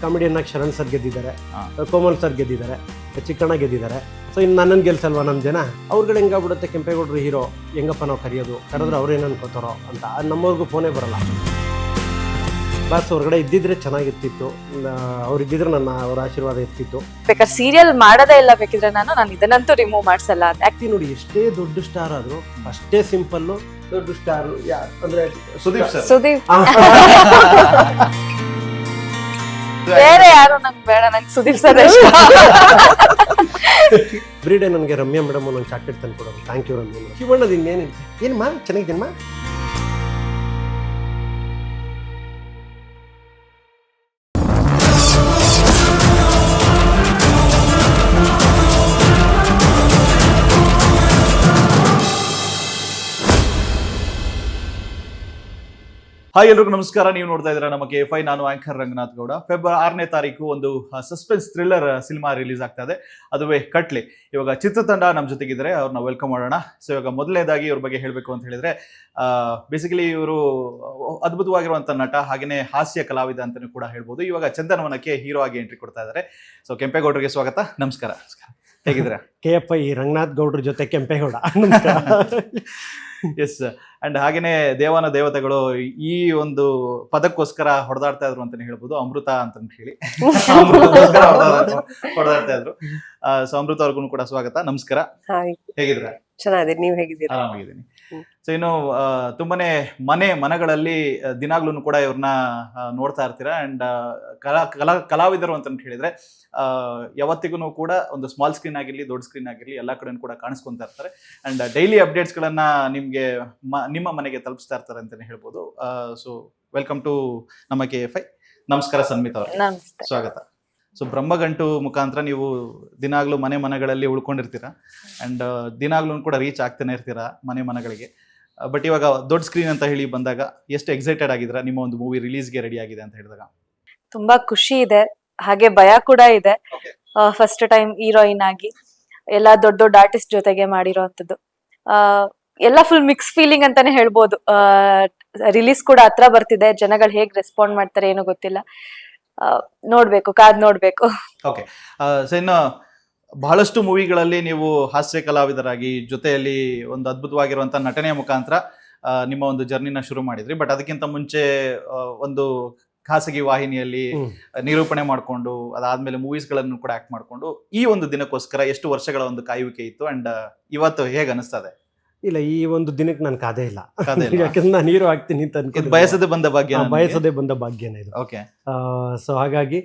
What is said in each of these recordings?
Comedian ಆಗಿ Sharan sir ಗೆದ್ದಿದ್ದಾರೆ, Komal sir ಗೆದ್ದಿದ್ದಾರೆ, ಚಿಕ್ಕಣ್ಣ ಗೆದ್ದಿದ್ದಾರೆ. ಸೊ ಇನ್ನು ನನ್ನನ್ನು ಗೆಲ್ಸಲ್ವಾ ನಮ್ಮ ಜನ? ಅವ್ರುಗಳು ಹೆಂಗಾಗ್ಬಿಡುತ್ತೆ, ಕೆಂಪೇಗೌಡರು ಹೀರೋ ಹೆಂಗಪ್ಪ ನಾವು ಕರೆಯೋದು, ಕರೆದ್ರೆ ಅವ್ರೇನು ಅನ್ಕೋತಾರೋ ಅಂತ ನಮ್ಮವ್ರಿಗೂ ಫೋನೇ ಬರಲ್ಲ. ಬಸ್ ಹೊರಗಡೆ ಇದ್ದಿದ್ರೆ ಚೆನ್ನಾಗಿರ್ತಿತ್ತು, ಅವ್ರು ಇದ್ದಿದ್ರೆ ಅವ್ರ ಆಶೀರ್ವಾದ ಇರ್ತಿತ್ತು. ಬೇಕಾದ್ರೆ ಸೀರಿಯಲ್ ಮಾಡೋದೇ ಇಲ್ಲ, ಬೇಕಿದ್ರೆ ನಾನು ಇದನ್ನಂತೂ ರಿಮೂವ್ ಮಾಡ್ಸಲ್ಲ. ಆಕ್ಟಿ ನೋಡಿ, ಎಷ್ಟೇ ದೊಡ್ಡ ಸ್ಟಾರ್ ಆದ್ರು ಅಷ್ಟೇ ಸಿಂಪಲ್ಲು. ದೊಡ್ಡ ಸ್ಟಾರ್ ಅಂದ್ರೆ ಸುದೀಪ್ ಬೇರೆ ಯಾರು ನಂಗೆ ಬೇಡ, ನಂಗೆ ಸುದೀಪ್ ಸರ್ ಬ್ರೀಡೆ. ನನಗೆ ರಮ್ಯಾ ಮೇಡಮ್ ಒಂದು ಚಾಕ್ಲೇಟ್ ತಂದು ಕೊಡೋದು. Thank you Ramya. ಶಿವಣ್ಣದ ಇನ್ನೇನಿದೆ? ಏನಮ್ಮ ಚೆನ್ನಾಗಿದ್ದೇನಮ್ಮ? ಹಾಯ್, ಎಲ್ರಿಗೂ ನಮಸ್ಕಾರ. ನೀವು ನೋಡ್ತಾ ಇದ್ದೀರಾ ನಮ್ಮ KFI. ನಾನು ಆಂಕರ್ ರಂಗನಾಥ್ ಗೌಡ. ಫೆಬ್ರವರಿ 6ನೇ ತಾರೀಕು ಒಂದು ಸಸ್ಪೆನ್ಸ್ ಥ್ರಿಲ್ಲರ್ ಸಿನಿಮಾ ರಿಲೀಸ್ ಆಗ್ತಾ ಇದೆ, ಅದುವೇ ಕಟ್ಲೆ. ಇವಾಗ ಚಿತ್ರತಂಡ ನಮ್ಮ ಜೊತೆಗಿದ್ದಾರೆ, ಅವ್ರನ್ನ ವೆಲ್ಕಮ್ ಮಾಡೋಣ. ಸೊ ಇವಾಗ ಮೊದಲನೇದಾಗಿ ಇವ್ರ ಬಗ್ಗೆ ಹೇಳಬೇಕು ಅಂತ ಹೇಳಿದ್ರೆ, ಬೇಸಿಕಲಿ ಇವರು ಅದ್ಭುತವಾಗಿರುವಂಥ ನಟ, ಹಾಗೆಯೇ ಹಾಸ್ಯ ಕಲಾವಿದ ಅಂತಲೂ ಕೂಡ ಹೇಳ್ಬೋದು. ಇವಾಗ ಚಂದನವನಕ್ಕೆ ಹೀರೋ ಆಗಿ ಎಂಟ್ರಿ ಕೊಡ್ತಾ ಇದ್ದಾರೆ. ಸೊ ಕೆಂಪೇಗೌಡರಿಗೆ ಸ್ವಾಗತ. ನಮಸ್ಕಾರ. ಹೇಗಿದ್ದೀರಾ? KFI ರಂಗನಾಥ್ ಗೌಡ್ರ ಜೊತೆ ಕೆಂಪೇಗೌಡ. ಎಸ್. ಅಂಡ್ ಹಾಗೇನೆ ದೇವಾನ ದೇವತೆಗಳು ಈ ಒಂದು ಪದಕ್ಕೋಸ್ಕರ ಹೊಡೆದಾಡ್ತಾ ಇದ್ರು ಅಂತಾನೆ ಹೇಳ್ಬೋದು, ಅಮೃತ ಅಂತ ಹೇಳಿ ಹೊಡೆದಾಡ್ತಾ ಇದ್ರು. ಸೊ ಅಮೃತ ಅವ್ರಿಗೂ ಕೂಡ ಸ್ವಾಗತ. ನಮಸ್ಕಾರ. ಹೇಗಿದ್ದೀರಾ? ಚೆನ್ನಾಗಿದ್ದೀನಿ, ನೀವು ಹೇಗಿದ್ದೀರಾ? ಆರಾಮಾಗಿದ್ದೀನಿ. ಸೊ ಇನ್ನು ತುಂಬಾನೇ ಮನೆಗಳಲ್ಲಿ ದಿನಾಗ್ಲೂ ಕೂಡ ಇವ್ರನ್ನ ನೋಡ್ತಾ ಇರ್ತೀರಾ. ಅಂಡ್ ಕಲಾವಿದರು ಅಂತ ಹೇಳಿದ್ರೆ ಯಾವತ್ತಿಗೂ ಕೂಡ ಒಂದು ಸ್ಮಾಲ್ ಸ್ಕ್ರೀನ್ ಆಗಿರ್ಲಿ, ದೊಡ್ಡ ಸ್ಕ್ರೀನ್ ಆಗಿರ್ಲಿ, ಎಲ್ಲ ಕಡೆ ಕೂಡ ಕಾಣಿಸ್ಕೊಂತಾ ಇರ್ತಾರೆ. ಅಂಡ್ ಡೈಲಿ ಅಪ್ಡೇಟ್ಸ್ ಗಳನ್ನ ನಿಮ್ಗೆ ನಿಮ್ಮ ಮನೆಗೆ ತಲುಪಿಸ್ತಾ ಇರ್ತಾರೆ ಅಂತಾನೆ ಹೇಳ್ಬೋದು. ಸೊ ವೆಲ್ಕಮ್ ಟು ನಮ್ಮ KFI. ನಮಸ್ಕಾರ ಸನ್ಮಿತಾ ಅವರೇ, ಸ್ವಾಗತ. ಸೊ ಬ್ರಹ್ಮಗಂಟು ಮುಖಾಂತರ ನೀವು ದಿನಾಗ್ಲೂ ಮನೆಗಳಲ್ಲಿ ಉಳ್ಕೊಂಡಿರ್ತೀರಾ. ಅಂಡ್ ದಿನಾಗ್ಲೂ ಕೂಡ ರೀಚ್ ಆಗ್ತಾನೆ ಇರ್ತೀರಾ ಮನೆಗಳಿಗೆ. ಬಟ್ ಇವಾಗ ದೊಡ್ಡ ಸ್ಕ್ರೀನ್ ಅಂತ ಹೇಳಿ ಬಂದಾಗ ಎಷ್ಟು ಎಕ್ಸೈಟೆಡ್ ಆಗಿದ್ದೀರಾ ನಿಮ್ಮ ಒಂದು ಮೂವಿ ರಿಲೀಸ್ಗೆ ರೆಡಿ ಆಗಿದೆ ಅಂತ ಹೇಳಿದಾಗ? ತುಂಬಾ ಖುಷಿ ಇದೆ, ಹಾಗೆ ಭಯ ಕೂಡ ಇದೆ. ಫಸ್ಟ್ ಟೈಮ್ ಹೀರೋಯಿನ್ ಆಗಿ ಎಲ್ಲಾ ದೊಡ್ಡ ಆರ್ಟಿಸ್ಟ್ ಜೊತೆಗೆ ಮಾಡಿರೋಂಥದ್ದು, ಎಲ್ಲ ಫುಲ್ ಮಿಕ್ಸ್ ಫೀಲಿಂಗ್ ಅಂತಾನೆ ಹೇಳ್ಬೋದು. ರಿಲೀಸ್ ಕೂಡ ಹತ್ರ ಬರ್ತಿದೆ, ಜನಗಳು ಹೇಗ್ ರೆಸ್ಪಾಂಡ್ ಮಾಡ್ತಾರೆ ಏನೋ ಗೊತ್ತಿಲ್ಲ, ನೋಡ್ಬೇಕು, ಕಾದ್ ನೋಡ್ಬೇಕು. ಓಕೆ. ಸೊ ಇನ್ನು ಬಹಳಷ್ಟು ಮೂವಿಗಳಲ್ಲಿ ನೀವು ಹಾಸ್ಯ ಕಲಾವಿದರಾಗಿ ಜೊತೆಯಲ್ಲಿ ಒಂದು ಅದ್ಭುತವಾಗಿರುವಂತ ನಟನೆಯ ಮುಖಾಂತರ ನಿಮ್ಮ ಒಂದು ಜರ್ನಿನ ಶುರು ಮಾಡಿದ್ರಿ. ಬಟ್ ಅದಕ್ಕಿಂತ ಮುಂಚೆ ಒಂದು ಖಾಸಗಿ ವಾಹಿನಿಯಲ್ಲಿ ನಿರೂಪಣೆ ಮಾಡ್ಕೊಂಡು, ಅದಾದ್ಮೇಲೆ ಮೂವೀಸ್ ಗಳನ್ನು ಕೂಡ ಆಕ್ಟ್ ಮಾಡ್ಕೊಂಡು, ಈ ಒಂದು ದಿನಕ್ಕೋಸ್ಕರ ಎಷ್ಟು ವರ್ಷಗಳ ಒಂದು ಕಾಯುವಿಕೆ ಇತ್ತು? ಅಂಡ್ ಇವತ್ತು ಹೇಗೆ ಅನಿಸ್ತದೆ? ಇಲ್ಲ, ಈ ಒಂದು ದಿನಕ್ಕೆ ನಾನು ಕಾದೇ ಇಲ್ಲ, ಯಾಕಂದ್ರೆ ನಾನು ಹೀರೋ ಆಗ್ತೀನಿ ಅಂತ ಬಯಸದೆ ಬಂದ ಭಾಗ್ಯನೇ ಇದು. ಓಕೆ. ಸೊ ಹಾಗಾಗಿ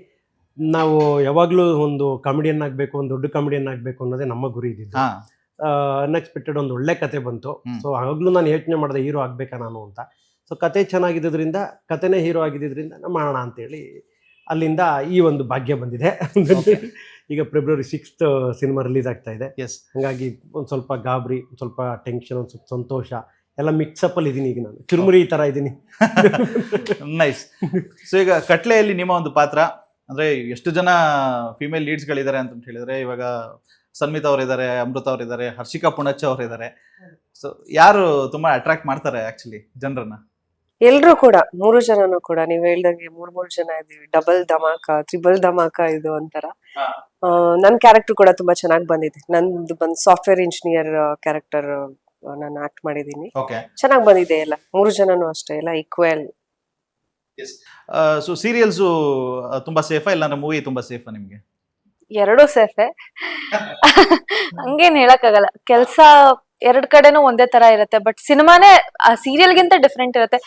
ನಾವು ಯಾವಾಗ್ಲೂ ಒಂದು ಕಾಮಿಡಿಯನ್ ಆಗ್ಬೇಕು, ಒಂದು ದೊಡ್ಡ ಕಾಮಿಡಿಯನ್ ಆಗ್ಬೇಕು ಅನ್ನೋದೇ ನಮ್ಮ ಗುರಿ ಇದ್ದಿದ್ದು. ಅನ್ಎಕ್ಸ್ಪೆಕ್ಟೆಡ್ ಒಂದು ಒಳ್ಳೆ ಕತೆ ಬಂತು. ಸೊ ಆಗ್ಲೂ ನಾನು ಯೋಚನೆ ಮಾಡಿದೆ ಹೀರೋ ಆಗ್ಬೇಕಾ ನಾನು ಅಂತ. ಸೊ ಕತೆ ಚೆನ್ನಾಗಿದ್ದರಿಂದ, ಕತೆನೇ ಹೀರೋ ಆಗಿದ್ದರಿಂದ ಮಾಡೋಣ ಅಂತೇಳಿ ಅಲ್ಲಿಂದ ಈ ಒಂದು ಭಾಗ್ಯ ಬಂದಿದೆ. ಈಗ ಫೆಬ್ರವರಿ 6th ಸಿನಿಮಾ ರಿಲೀಸ್ ಆಗ್ತಾ ಇದೆ. ಹಂಗಾಗಿ ಒಂದು ಸ್ವಲ್ಪ ಗಾಬರಿ, ಒಂದು ಸ್ವಲ್ಪ ಟೆನ್ಷನ್, ಒಂದು ಸ್ವಲ್ಪ ಸಂತೋಷ, ಎಲ್ಲ ಮಿಕ್ಸಪ್ ಅಲ್ಲಿ ಇದೀನಿ. ಈಗ ನಾನು ಚುರುಮುರಿ ತರ ಇದ್ದೀನಿ. ನೈಸ್. ಸೊ ಈಗ ಕಟ್ಲೆಯಲ್ಲಿ ನಿಮ್ಮ ಒಂದು ಪಾತ್ರ ಅಂದ್ರೆ ಎಷ್ಟು ಜನ ಫಿಮೇಲ್ ಲೀಡ್ಸ್ ಗಳಿದ್ದಾರೆ ಅಂತ ಹೇಳಿದ್ರೆ, ಇವಾಗ ಸನ್ಮಿತಾ ಅವರಿದ್ದಾರೆ, ಅಮೃತ ಅವರಿದ್ದಾರೆ, ಹರ್ಷಿಕಾ ಪುಣಚ್ಚ ಅವರಿದ್ದಾರೆ. ಸೊ ಯಾರು ತುಂಬಾ ಅಟ್ರಾಕ್ಟ್ ಮಾಡ್ತಾರೆ ಆಕ್ಚುಲಿ ಜನರನ್ನ? ಎಲ್ರು ಕೂಡ, 3 ಜನನು ಕೂಡ ನೀವ್ ಹೇಳ್ದಂಗೆ 3 ಜನ ಇದೀವಿ. ಡಬಲ್ ಧಮಾಕ, ತ್ರಿಬಲ್ ಧಮಾಕ ಇದು ಒಂಥರ. ನನ್ ಕ್ಯಾರೆಕ್ಟರ್ ಕೂಡ ತುಂಬಾ ಚೆನ್ನಾಗಿ ಬಂದಿದೆ. ನಂದು ಬಂದ್ ಸಾಫ್ಟ್ವೇರ್ ಇಂಜಿನಿಯರ್ ಕ್ಯಾರೆಕ್ಟರ್ ನಾನು ಆಕ್ಟ್ ಮಾಡಿದೀನಿ. ಚೆನ್ನಾಗಿ ಬಂದಿದೆ. ಎಲ್ಲ 3 ಜನನು ಅಷ್ಟೇ, ಎಲ್ಲ ಈಕ್ವಲ್. ಸೊ ಸೀರಿಯಲ್ಸ್ ತುಂಬಾ ಸೇಫಾ ಇಲ್ಲ ಅಂದ್ರೆ ಮೂವಿ ತುಂಬಾ ಸೇಫಾ ನಿಮ್ಗೆ? ಎರಡೂ ಸೇಫೆ. ಹಂಗೇನ್ ಹೇಳಕ್ಕಾಗಲ್ಲ, ಕೆಲ್ಸ ಎರಡ್ ಕಡೆನೂ ಒಂದೇ ತರ ಇರುತ್ತೆ. ಬಟ್ ಸಿನಿಮಾನೇ ಸೀರಿಯಲ್ಗಿಂತ ಡಿಫ್ರೆಂಟ್ ಇರುತ್ತೆ.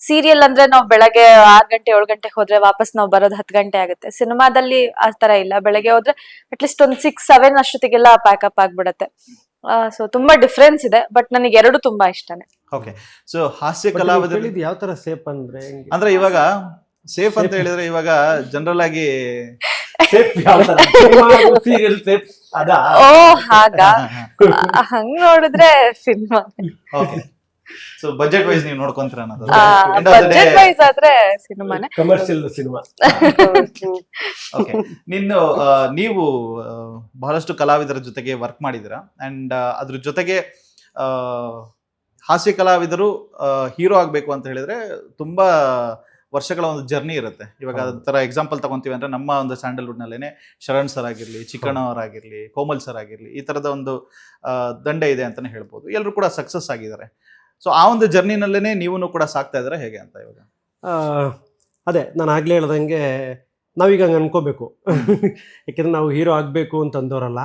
ಸೀರಿಯಲ್ ಅಂದ್ರೆ ನಾವು ಬೆಳಗ್ಗೆ 6 ಗಂಟೆ 7 ಗಂಟೆಗೆ ಹೋದ್ರೆ ವಾಪಸ್ ನಾವು ಬರೋದು 10 ಗಂಟೆ ಆಗುತ್ತೆ. ಸಿನಿಮಾದಲ್ಲಿ ಆ ತರ ಇಲ್ಲ, ಬೆಳಗ್ಗೆ ಹೋದ್ರೆ ಅಟ್ಲೀಸ್ಟ್ ಒಂದು 6-7 ಅಷ್ಟೊತ್ತಿಗೆಲ್ಲ ಪ್ಯಾಕಪ್ ಆಗ್ಬಿಡತ್ತೆ. ಸೊ ತುಂಬಾ ಡಿಫ್ರೆನ್ಸ್ ಇದೆ. ಬಟ್ ನನಗೆ ಎರಡು ತುಂಬಾ ಇಷ್ಟನೇ. ಓಕೆ. ಸೊ ಹಾಸ್ಯ ಕಲಾವಿದರು ಯಾವ ತರ ಸೇಫ್ ಅಂದ್ರೆ ಇವಾಗ ಸೇಫ್ ಅಂತ ಹೇಳಿದ್ರೆ, ಇವಾಗ ಜನರಲ್ ಆಗಿ ಓ ಹಾಗ ಹಂಗ್ ನೋಡಿದ್ರೆ ಸಿನಿಮಾ. ಸೊ ಬಜೆಟ್ ವೈಸ್ ನೀವು ನೋಡ್ಕೊಂತೀರ ಅನ್ನೋದು? ಬಜೆಟ್ ವೈಸ್ ಆದ್ರೆ ಸಿನಿಮಾನೇ, ಕಮರ್ಷಿಯಲ್ ಸಿನಿಮಾ. ಓಕೆ. ನೀವು ಬಹಳಷ್ಟು ಕಲಾವಿದರ ಜೊತೆಗೆ ವರ್ಕ್ ಮಾಡಿದಿರಾ. ಅಂಡ್ ಅದ್ರ ಜೊತೆಗೆ ಹಾಸ್ಯ ಕಲಾವಿದರು ಹೀರೋ ಆಗ್ಬೇಕು ಅಂತ ಹೇಳಿದ್ರೆ ತುಂಬಾ ವರ್ಷಗಳ ಒಂದು ಜರ್ನಿ ಇರುತ್ತೆ. ಇವಾಗ ಅದರ ಎಕ್ಸಾಂಪಲ್ ತಗೊಂತೀವಿ ಅಂದ್ರೆ ನಮ್ಮ ಒಂದು ಸ್ಯಾಂಡಲ್ವುಡ್ ನಲ್ಲೇನೆ ಶರಣ್ ಸರ್ ಆಗಿರ್ಲಿ, ಚಿಕ್ಕಣ್ಣ ಅವರಾಗಿರ್ಲಿ, ಕೋಮಲ್ ಸರ್ ಆಗಿರ್ಲಿ, ಈ ತರದ ಒಂದು ದಂಡ ಇದೆ ಅಂತಾನೆ ಹೇಳ್ಬೋದು. ಎಲ್ಲರೂ ಕೂಡ ಸಕ್ಸಸ್ ಆಗಿದ್ದಾರೆ. ಸೊ ಆ ಒಂದು ಜರ್ನಿನಲ್ಲೇನೆ ನೀವು ಕೂಡ ಸಾಕ್ತಾ ಇದ್ದಾರೆ ಹೇಗೆ ಅಂತ ಇವಾಗ? ಅದೇ ನಾನು ಆಗ್ಲೇ ಹೇಳ್ದಂಗೆ ನಾವೀಗ ಹಂಗೆ ಅನ್ಕೋಬೇಕು. ಯಾಕೆಂದ್ರೆ ನಾವು ಹೀರೋ ಆಗಬೇಕು ಅಂತ ಅಂದವರಲ್ಲ.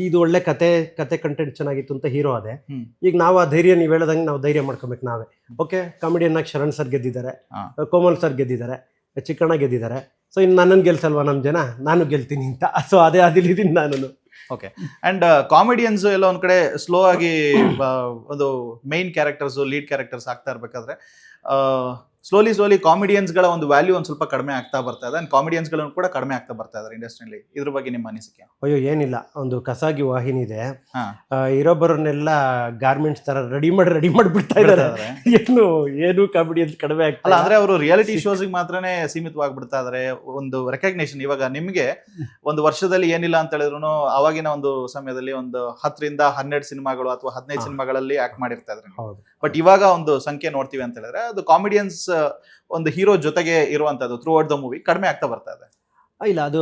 ಇದು ಒಳ್ಳೆ ಕತೆ ಕಂಟೆಂಟ್ ಚೆನ್ನಾಗಿತ್ತು ಅಂತ ಹೀರೋ ಅದೇ. ಈಗ ನಾವು ಆ ಧೈರ್ಯ, ನೀವು ಹೇಳ್ದಂಗೆ ನಾವು ಧೈರ್ಯ ಮಾಡ್ಕೋಬೇಕು ನಾವೇ. ಓಕೆ, ಕಾಮಿಡಿಯನ್ ಆಗಿ ಶರಣ್ ಸರ್ ಗೆದ್ದಿದ್ದಾರೆ, ಕೋಮಲ್ ಸರ್ ಗೆದ್ದಿದ್ದಾರೆ, ಚಿಕ್ಕಣ್ಣ ಗೆದ್ದಿದ್ದಾರೆ. ಸೊ ಇನ್ನು ನನ್ನನ್ನು ಗೆಲ್ಸಲ್ವಾ ನಮ್ಮ ಜನ, ನಾನು ಗೆಲ್ತೀನಿ ಅಂತ. ಸೊ ಅದೇ ಅದಿಲ್ಲಿದ್ದೀನಿ ನಾನು. ಓಕೆ. ಅಂಡ್ ಕಾಮಿಡಿಯನ್ಸ್ ಎಲ್ಲ ಒಂದ್ ಕಡೆ ಸ್ಲೋ ಆಗಿ ಒಂದು ಮೈನ್ ಕ್ಯಾರೆಕ್ಟರ್ಸ್, ಲೀಡ್ ಕ್ಯಾರೆಕ್ಟರ್ಸ್ ಆಗ್ತಾ ಇರ್ಬೇಕಾದ್ರೆ ಸ್ಲೋಲಿ ಕಾಮಿಡಿಯನ್ಸ್ಗಳ ಒಂದು ವ್ಯಾಲ್ಯೂ ಒಂದು ಸ್ವಲ್ಪ ಕಡಿಮೆ ಆಗ್ತಾ ಬರ್ತಾ ಇದೆ. ಕಾಮಿಡಿಯನ್ಸ್ಗಳನ್ನು ಕೂಡ ಕಡಿಮೆ ಆಗ್ತಾ ಬರ್ತಾ ಇದ್ದಾರೆ ಇಂಡಸ್ಟ್ರಿಯಲ್ಲಿ. ಇದ್ರ ಬಗ್ಗೆ ನಿಮ್ಮ ಅನಿಸಿಕೆ? ಅಯ್ಯೋ ಏನಿಲ್ಲ, ಒಂದು ಖಸಾಗಿ ವಾಹಿನಿ ಇದೆ, ಇರೋಬ್ಬರನ್ನೆಲ್ಲ ಗಾರ್ಮೆಂಟ್ಸ್ ತರ ರೆಡಿ ಮಾಡಿ ಬಿಡ್ತಾ ಇದ್ದಾರೆ. ಏನು ಕಾಮಿಡಿಯನ್ಸ್ ಕಡಿಮೆ ಆಗ್ತಲ್ಲ. ಅಂದ್ರೆ ಅವರು ರಿಯಾಲಿಟಿ ಶೋಸ್ ಮಾತ್ರನೇ ಸೀಮಿತವಾಗಿಬಿಡ್ತಾ ಇದಾರೆ. ಒಂದು ರೆಕಗ್ನೇಷನ್ ಇವಾಗ ನಿಮ್ಗೆ ಒಂದು ವರ್ಷದಲ್ಲಿ ಏನಿಲ್ಲ ಅಂತ ಹೇಳಿದ್ರು ಅವಾಗಿನ ಒಂದು ಸಮಯದಲ್ಲಿ ಒಂದು 10 ರಿಂದ 12 ಸಿನಿಮಾಗಳು ಅಥವಾ 15 ಸಿನಿಮಾಗಳಲ್ಲಿ ಆಕ್ಟ್ ಮಾಡಿರ್ತಾ ಇದ್ದಾರೆ. ಬಟ್ ಇವಾಗ ಒಂದು ಸಂಖ್ಯೆ ನೋಡ್ತೀವಿ ಅಂತ ಹೇಳಿದ್ರೆ ಅದು ಕಾಮಿಡಿಯನ್ಸ್ ಒಂದು ಹೀರೋ ಜೊತೆಗೆ ಇರುವಂತದ್ದು ಥ್ರೂ ಔಟ್ ದ ಮೂವಿ ಕಡಿಮೆ ಆಗ್ತಾ ಬರ್ತಾ ಇದೆ. ಇಲ್ಲ, ಅದು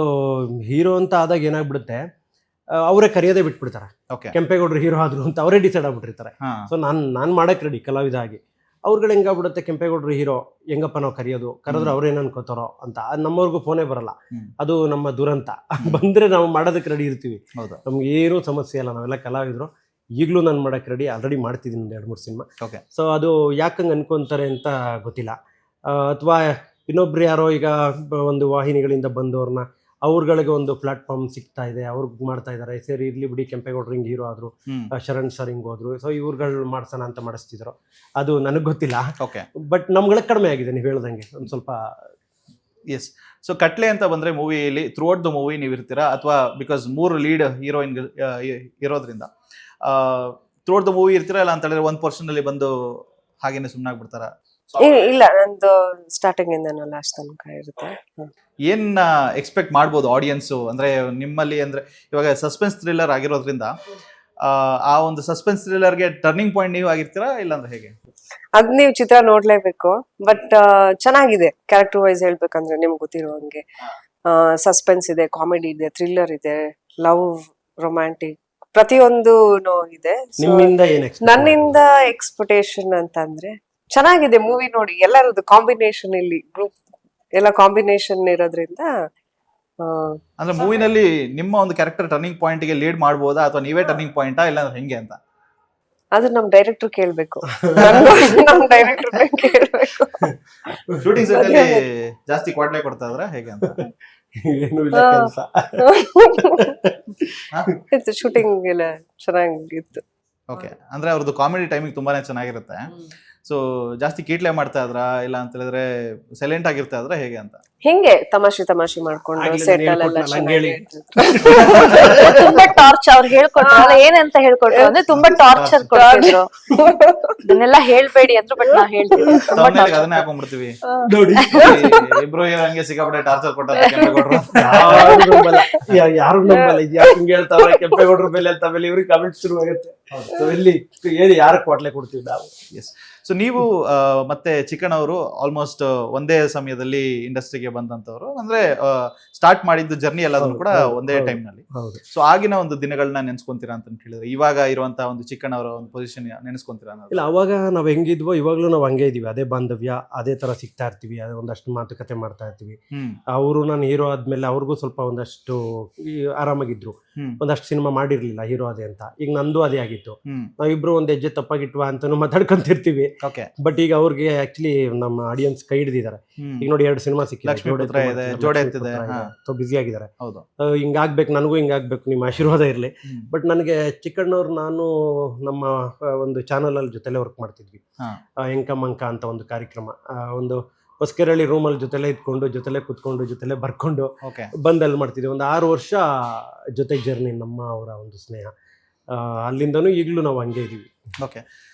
ಹೀರೋ ಅಂತ ಆದಾಗ ಏನಾಗ್ಬಿಡುತ್ತೆ, ಅವರೇ ಕರೆಯೋದೇ ಬಿಟ್ಬಿಡ್ತಾರೆ. ಕೆಂಪೇಗೌಡರು ಹೀರೋ ಆದ್ರು ಅಂತ ಅವರೇ ಡಿಸೈಡ್ ಆಗ್ಬಿಟ್ಟಿರ್ತಾರೆ. ಸೊ ನಾನ್ ಮಾಡಕ್ ರೆಡಿ ಕಲಾವಿದ ಆಗಿ. ಅವ್ರುಗಳು ಹೆಂಗಾಗ್ಬಿಡುತ್ತೆ, ಕೆಂಪೇಗೌಡರು ಹೀರೋ ಹೆಂಗಪ್ಪ ನಾವು ಕರೆದ್ರೆ ಅವ್ರೇನ್ ಅನ್ಕೋತಾರೋ ಅಂತ. ನಮ್ಮವ್ರಿಗೂ ಫೋನೇ ಬರಲ್ಲ. ಅದು ನಮ್ಮ ದುರಂತ. ಬಂದ್ರೆ ನಾವು ಮಾಡೋದಕ್ಕೆ ರೆಡಿ ಇರ್ತೀವಿ, ನಮ್ಗೆ ಏನೂ ಸಮಸ್ಯೆ ಇಲ್ಲ. ನಾವೆಲ್ಲ ಕಲಾವಿದ್ರು. ಈಗಲೂ ನಾನು ಮಾಡಕ್ಕೆ ರೆಡಿ, ಆಲ್ರೆಡಿ ಮಾಡ್ತಿದ್ದೀನಿ ಒಂದು 2-3 ಸಿನಿಮಾ. ಸೊ ಅದು ಯಾಕಂಗೆ ಅನ್ಕೊಂತಾರೆ ಅಂತ ಗೊತ್ತಿಲ್ಲ. ಅಥವಾ ಇನ್ನೊಬ್ರು ಯಾರೋ ಈಗ ಒಂದು ವಾಹಿನಿಗಳಿಂದ ಬಂದವ್ರನ್ನ ಅವ್ರಗಳಿಗೆ ಒಂದು ಪ್ಲಾಟ್ಫಾರ್ಮ್ ಸಿಗ್ತಾ ಇದೆ, ಅವ್ರಿಗೆ ಮಾಡ್ತಾ ಇದ್ದಾರೆ. ಸರಿ ಇರ್ಲಿ ಬಿಡಿ, ಕೆಂಪೇಗೌಡರು ಹಿಂಗೆ ಹೀರೋ ಆದ್ರು, ಶರಣ್ ಸರ್ ಹಿಂಗೆ ಹೋದ್ರು, ಸೊ ಇವ್ರುಗಳು ಮಾಡ್ಸೋಣ ಅಂತ ಮಾಡಿಸ್ತಿದ್ರು. ಅದು ನನಗೆ ಗೊತ್ತಿಲ್ಲ. ಬಟ್ ನಮ್ಗಳಿಗೆ ಕಡಿಮೆ ಆಗಿದೆ ನೀವು ಹೇಳ್ದಂಗೆ ಒಂದು ಸ್ವಲ್ಪ. ಎಸ್. ಸೊ ಕಟ್ಲೆ ಅಂತ ಬಂದ್ರೆ ಮೂವಿಯಲ್ಲಿ ಥ್ರೂ ಔಟ್ ದ ಮೂವಿ ನೀವು ಇರ್ತೀರಾ, ಅಥವಾ ಬಿಕಾಸ್ 3 ಲೀಡ್ ಹೀರೋಯಿನ್ ಇರೋದ್ರಿಂದ ಥ್ರೂ ಔಟ್ ದ ಮೂವಿ ಇರ್ತೀರಾ, ಇಲ್ಲ ಅಂತ ಹೇಳಿದ್ರೆ 1% ಅಲ್ಲಿ ಬಂದು ಹಾಗೇನೆ ಸುಮ್ಮನಾಗ್ಬಿಡ್ತಾರ? ಇಲ್ಲ, ನಂದು ಸ್ಟಾರ್ಟಿಂಗ್ ಇಂದ ಲಾಸ್ಟ್ ತನಕ ಇರುತ್ತೆ. ಏನ್ ಎಕ್ಸ್ಪೆಕ್ಟ್ ಮಾಡ್ಬೋದು ಆಡಿಯನ್ಸ್ ಅಂದ್ರೆ ನಿಮ್ಮಲ್ಲಿ? ಅಂದ್ರೆ ಇವಾಗ ಸಸ್ಪೆನ್ಸ್ ಥ್ರಿಲ್ಲರ್ ಆಗಿರೋದ್ರಿಂದ ಆ ಒಂದು ಸಸ್ಪೆನ್ಸ್ ಥ್ರಿಲ್ಲರ್ಗೆ ಟರ್ನಿಂಗ್ ಪಾಯಿಂಟ್ ನೀವು ಆಗಿರ್ತೀರಾ, ಇಲ್ಲ ಅಂದ್ರೆ ಹೇಗೆ? ಅದ್ ನೀವು ಚಿತ್ರ ನೋಡ್ಲೇಬೇಕು. ಬಟ್ ಚೆನ್ನಾಗಿದೆ. ಕ್ಯಾರೆಕ್ಟರ್ ವೈಸ್ ಹೇಳ್ಬೇಕಂದ್ರೆ ನಿಮ್ಗೆ ಗೊತ್ತಿರೋ ಹಂಗೆ ಸಸ್ಪೆನ್ಸ್ ಇದೆ, ಕಾಮಿಡಿ ಇದೆ, ಥ್ರಿಲ್ಲರ್ ಇದೆ, ಲವ್, ರೊಮ್ಯಾಂಟಿಕ್, ಪ್ರತಿಯೊಂದು ಇದೆ. ನನ್ನಿಂದ ಎಕ್ಸ್ಪೆಕ್ಟೇಷನ್ ಅಂತಂದ್ರೆ ಚೆನ್ನಾಗಿದೆ ಮೂವಿ ನೋಡಿ. ಎಲ್ಲರದ್ದು ಕಾಂಬಿನೇಷನ್, ಇಲ್ಲಿ ಗ್ರೂಪ್ ಎಲ್ಲ ಕಾಂಬಿನೇಷನ್ ಇರೋದ್ರಿಂದ. ಅಂದ್ರೆ ಮೂವಿನಲ್ಲಿ ನಿಮ್ಮ ಒಂದು ಕ್ಯಾರೆಕ್ಟರ್ ಟರ್ನಿಂಗ್ ಪಾಯಿಂಟ್ ಗೆ ಲೀಡ್ ಮಾಡಬಹುದಾ, ಅಥವಾ ನೀವೇ ಟರ್ನಿಂಗ್ ಪಾಯಿಂಟಾ, ಇಲ್ಲ ಹೆಂಗೆ ಅಂತ? ಅದು ನಮ್ ಡೈರೆಕ್ಟರ್ ಕೇಳ್ಬೇಕು. ನಮ್ ಡೈರೆಕ್ಟರ್ ಕೇಳ್ಬೇಕು. ಶೂಟಿಂಗ್ ಸೆಟ್ ಅಲ್ಲಿ ಜಾಸ್ತಿ ಕ್ವಾಟ್ಲೆ ಕೊಡ್ತಾ ಇದ್ರ ಹೇಗೆ ಅಂತ? ಏನು ಇಲ್ಲ ಕೆಲಸ. ಶೂಟಿಂಗ್ ಎಲ್ಲ ಚೆನ್ನಾಗಿತ್ತು. ಓಕೆ. ಅಂದ್ರೆ ಅವ್ರದ್ದು ಕಾಮಿಡಿ ಟೈಮಿಂಗ್ ತುಂಬಾನೇ ಚೆನ್ನಾಗಿರುತ್ತೆ. ಸೊ ಜಾಸ್ತಿ ಕೀಟ್ಲೆ ಮಾಡ್ತಾ ಇದ್ರ, ಇಲ್ಲ ಅಂತ ಹೇಳಿದ್ರೆ ಸೈಲೆಂಟ್ ಆಗಿರ್ತಾ ಇದ್ರ ಹೇಗೆ ಅಂತ? ಹಿಂಗೆ ತಮಾಷೆ ಮಾಡ್ಕೊಂಡು ಸೆಟ್ ಅಲ್ಲೆಲ್ಲ ತುಂಬಾ ಟಾರ್ಚರ್ ಅವ್ರು ಹೇಳ್ಕೊಟ್ರಲ್ಲ. ಏನಂತ ಹೇಳ್ಕೊಟ್ರು ಅಂದ್ರೆ ತುಂಬಾ ಟಾರ್ಚರ್ ಕೊಟ್ಟಿದ್ರು. ಅದನ್ನೆಲ್ಲ ಹೇಳ್ಬೇಡಿ ಅಂದ್ರು, ಬಟ್ ನಾವ್ ಹೇಳ್ತೀವಿ. ಅದನ್ನೇ ಹಾಕೊಂಡ್ಬಿಡ್ತೀವಿ ನೋಡಿ. ಇಬ್ರು ಹಂಗೆ ಸಿಕ್ಕಾಪಟ್ಟೆ ಟಾರ್ಚರ್ ಕೊಟ್ಟಾರೆ. ಯಾರು ನಂಬಲ್ಲ. ಇದು ಯಾಕೆ ಹಿಂಗೆ ಹೇಳ್ತಾವ್ರೆ ಕೆಂಪೇಗೌಡರ ಮೇಲೆ ಅಂತ, ಆಮೇಲೆ ಇವ್ರಿಗೆ ಕಮೆಂಟ್ ಶುರು ಆಗುತ್ತೆ. ಎಲ್ಲಿ ಏನು ಯಾರು ಕ್ವಾಟ್ಲೆ ಕೊಡ್ತೀವಿ ನಾವು? ಎಸ್. ಸೊ ನೀವು ಮತ್ತೆ ಚಿಕ್ಕಣ್ಣ ಅವರು ಆಲ್ಮೋಸ್ಟ್ ಒಂದೇ ಸಮಯದಲ್ಲಿ ಇಂಡಸ್ಟ್ರಿಗೆ ಬಂದಂತವ್ರು. ಅಂದ್ರೆ ಸ್ಟಾರ್ಟ್ ಮಾಡಿದ್ದು ಜರ್ನಿ ಎಲ್ಲದನ್ನು ಕೂಡ ಒಂದೇ ಟೈಮ್ ನಲ್ಲಿ. ಸೊ ಆಗಿನ ಒಂದು ದಿನಗಳನ್ನ ನೆನ್ಸ್ಕೊಂತೀರಾ ಅಂತ ಹೇಳಿದ್ರೆ, ಇವಾಗ ಇರುವಂತಹ ಒಂದು ಚಿಕ್ಕಣ್ಣ ಅವರ ಒಂದು ಪೊಸಿಷನ್ ನೆನೆಸ್ಕೊಂತೀರಾ? ಇಲ್ಲ, ಅವಾಗ ನಾವ್ ಹೆಂಗಿದ್ವೋ ಇವಾಗ್ಲೂ ನಾವ್ ಹಂಗೆ ಇದೀವಿ. ಅದೇ ಬಾಂಧವ್ಯ, ಅದೇ ತರ ಸಿಗ್ತಾ ಇರ್ತೀವಿ, ಅದೇ ಒಂದಷ್ಟು ಮಾತುಕತೆ ಮಾಡ್ತಾ ಇರ್ತೀವಿ. ಅವರು ನಾನು ಹೀರೋ ಆದ್ಮೇಲೆ ಅವ್ರಿಗೂ ಸ್ವಲ್ಪ ಒಂದಷ್ಟು ಆರಾಮಾಗಿದ್ರು. ಒಂದಷ್ಟು ಸಿನಿಮಾ ಮಾಡಿರ್ಲಿಲ್ಲ ಹೀರೋ ಅದೇ ಅಂತ. ಈಗ ನಂದು ಅದೇ ಆಗಿತ್ತು. ನಾವಿಬ್ರು ಒಂದ್ ಹೆಜ್ಜೆ ತಪ್ಪಾಗಿಟ್ವಾ ಅಂತಾನು ಮಾತಾಡ್ಕೊಂತಿರ್ತೀವಿ. ಬಟ್ ಈಗ ಅವ್ರಿಗೆ ಆಕ್ಚುಲಿ ನಮ್ಮ ಆಡಿಯನ್ಸ್ ಕೈ ಹಿಡಿದಿದ್ದಾರೆ. ಈಗ ನೋಡಿ 2 ಸಿನಿಮಾ ಸಿಕ್ಕಿದೆ, ಬಿಸಿ ಆಗಿದ್ದಾರೆ. ಹಿಂಗಾಗ್ಬೇಕು, ನನಗೂ ಹಿಂಗಾಗ್ಬೇಕು, ನಿಮ್ಮ ಆಶೀರ್ವಾದ ಇರ್ಲಿ. ಬಟ್ ನನಗೆ ಚಿಕ್ಕಣ್ಣವ್ರು, ನಾನು ನಮ್ಮ ಒಂದು ಚಾನಲ್ ಅಲ್ಲಿ ಜೊತೆಲೆ ವರ್ಕ್ ಮಾಡ್ತಿದ್ವಿ. ಎಂಕ ಮಂಕ ಅಂತ ಒಂದು ಕಾರ್ಯಕ್ರಮ, ಒಂದು ಹೊಸಕೆರಳಿ ರೂಮಲ್ಲಿ ಜೊತೆಲೆ ಇದ್ಕೊಂಡು, ಜೊತೆಲೆ ಕುತ್ಕೊಂಡು, ಜೊತೆಲೆ ಬರ್ಕೊಂಡು ಬಂದಲ್ಲಿ ಮಾಡ್ತಿದ್ವಿ. ಒಂದು 6 ವರ್ಷ ಜೊತೆ ಜರ್ನಿ ನಮ್ಮ ಅವರ ಒಂದು ಸ್ನೇಹ. ಅಲ್ಲಿಂದನೂ ಈಗಲೂ ನಾವು ಹಂಗೆ ಇದೀವಿ. ಓಕೆ.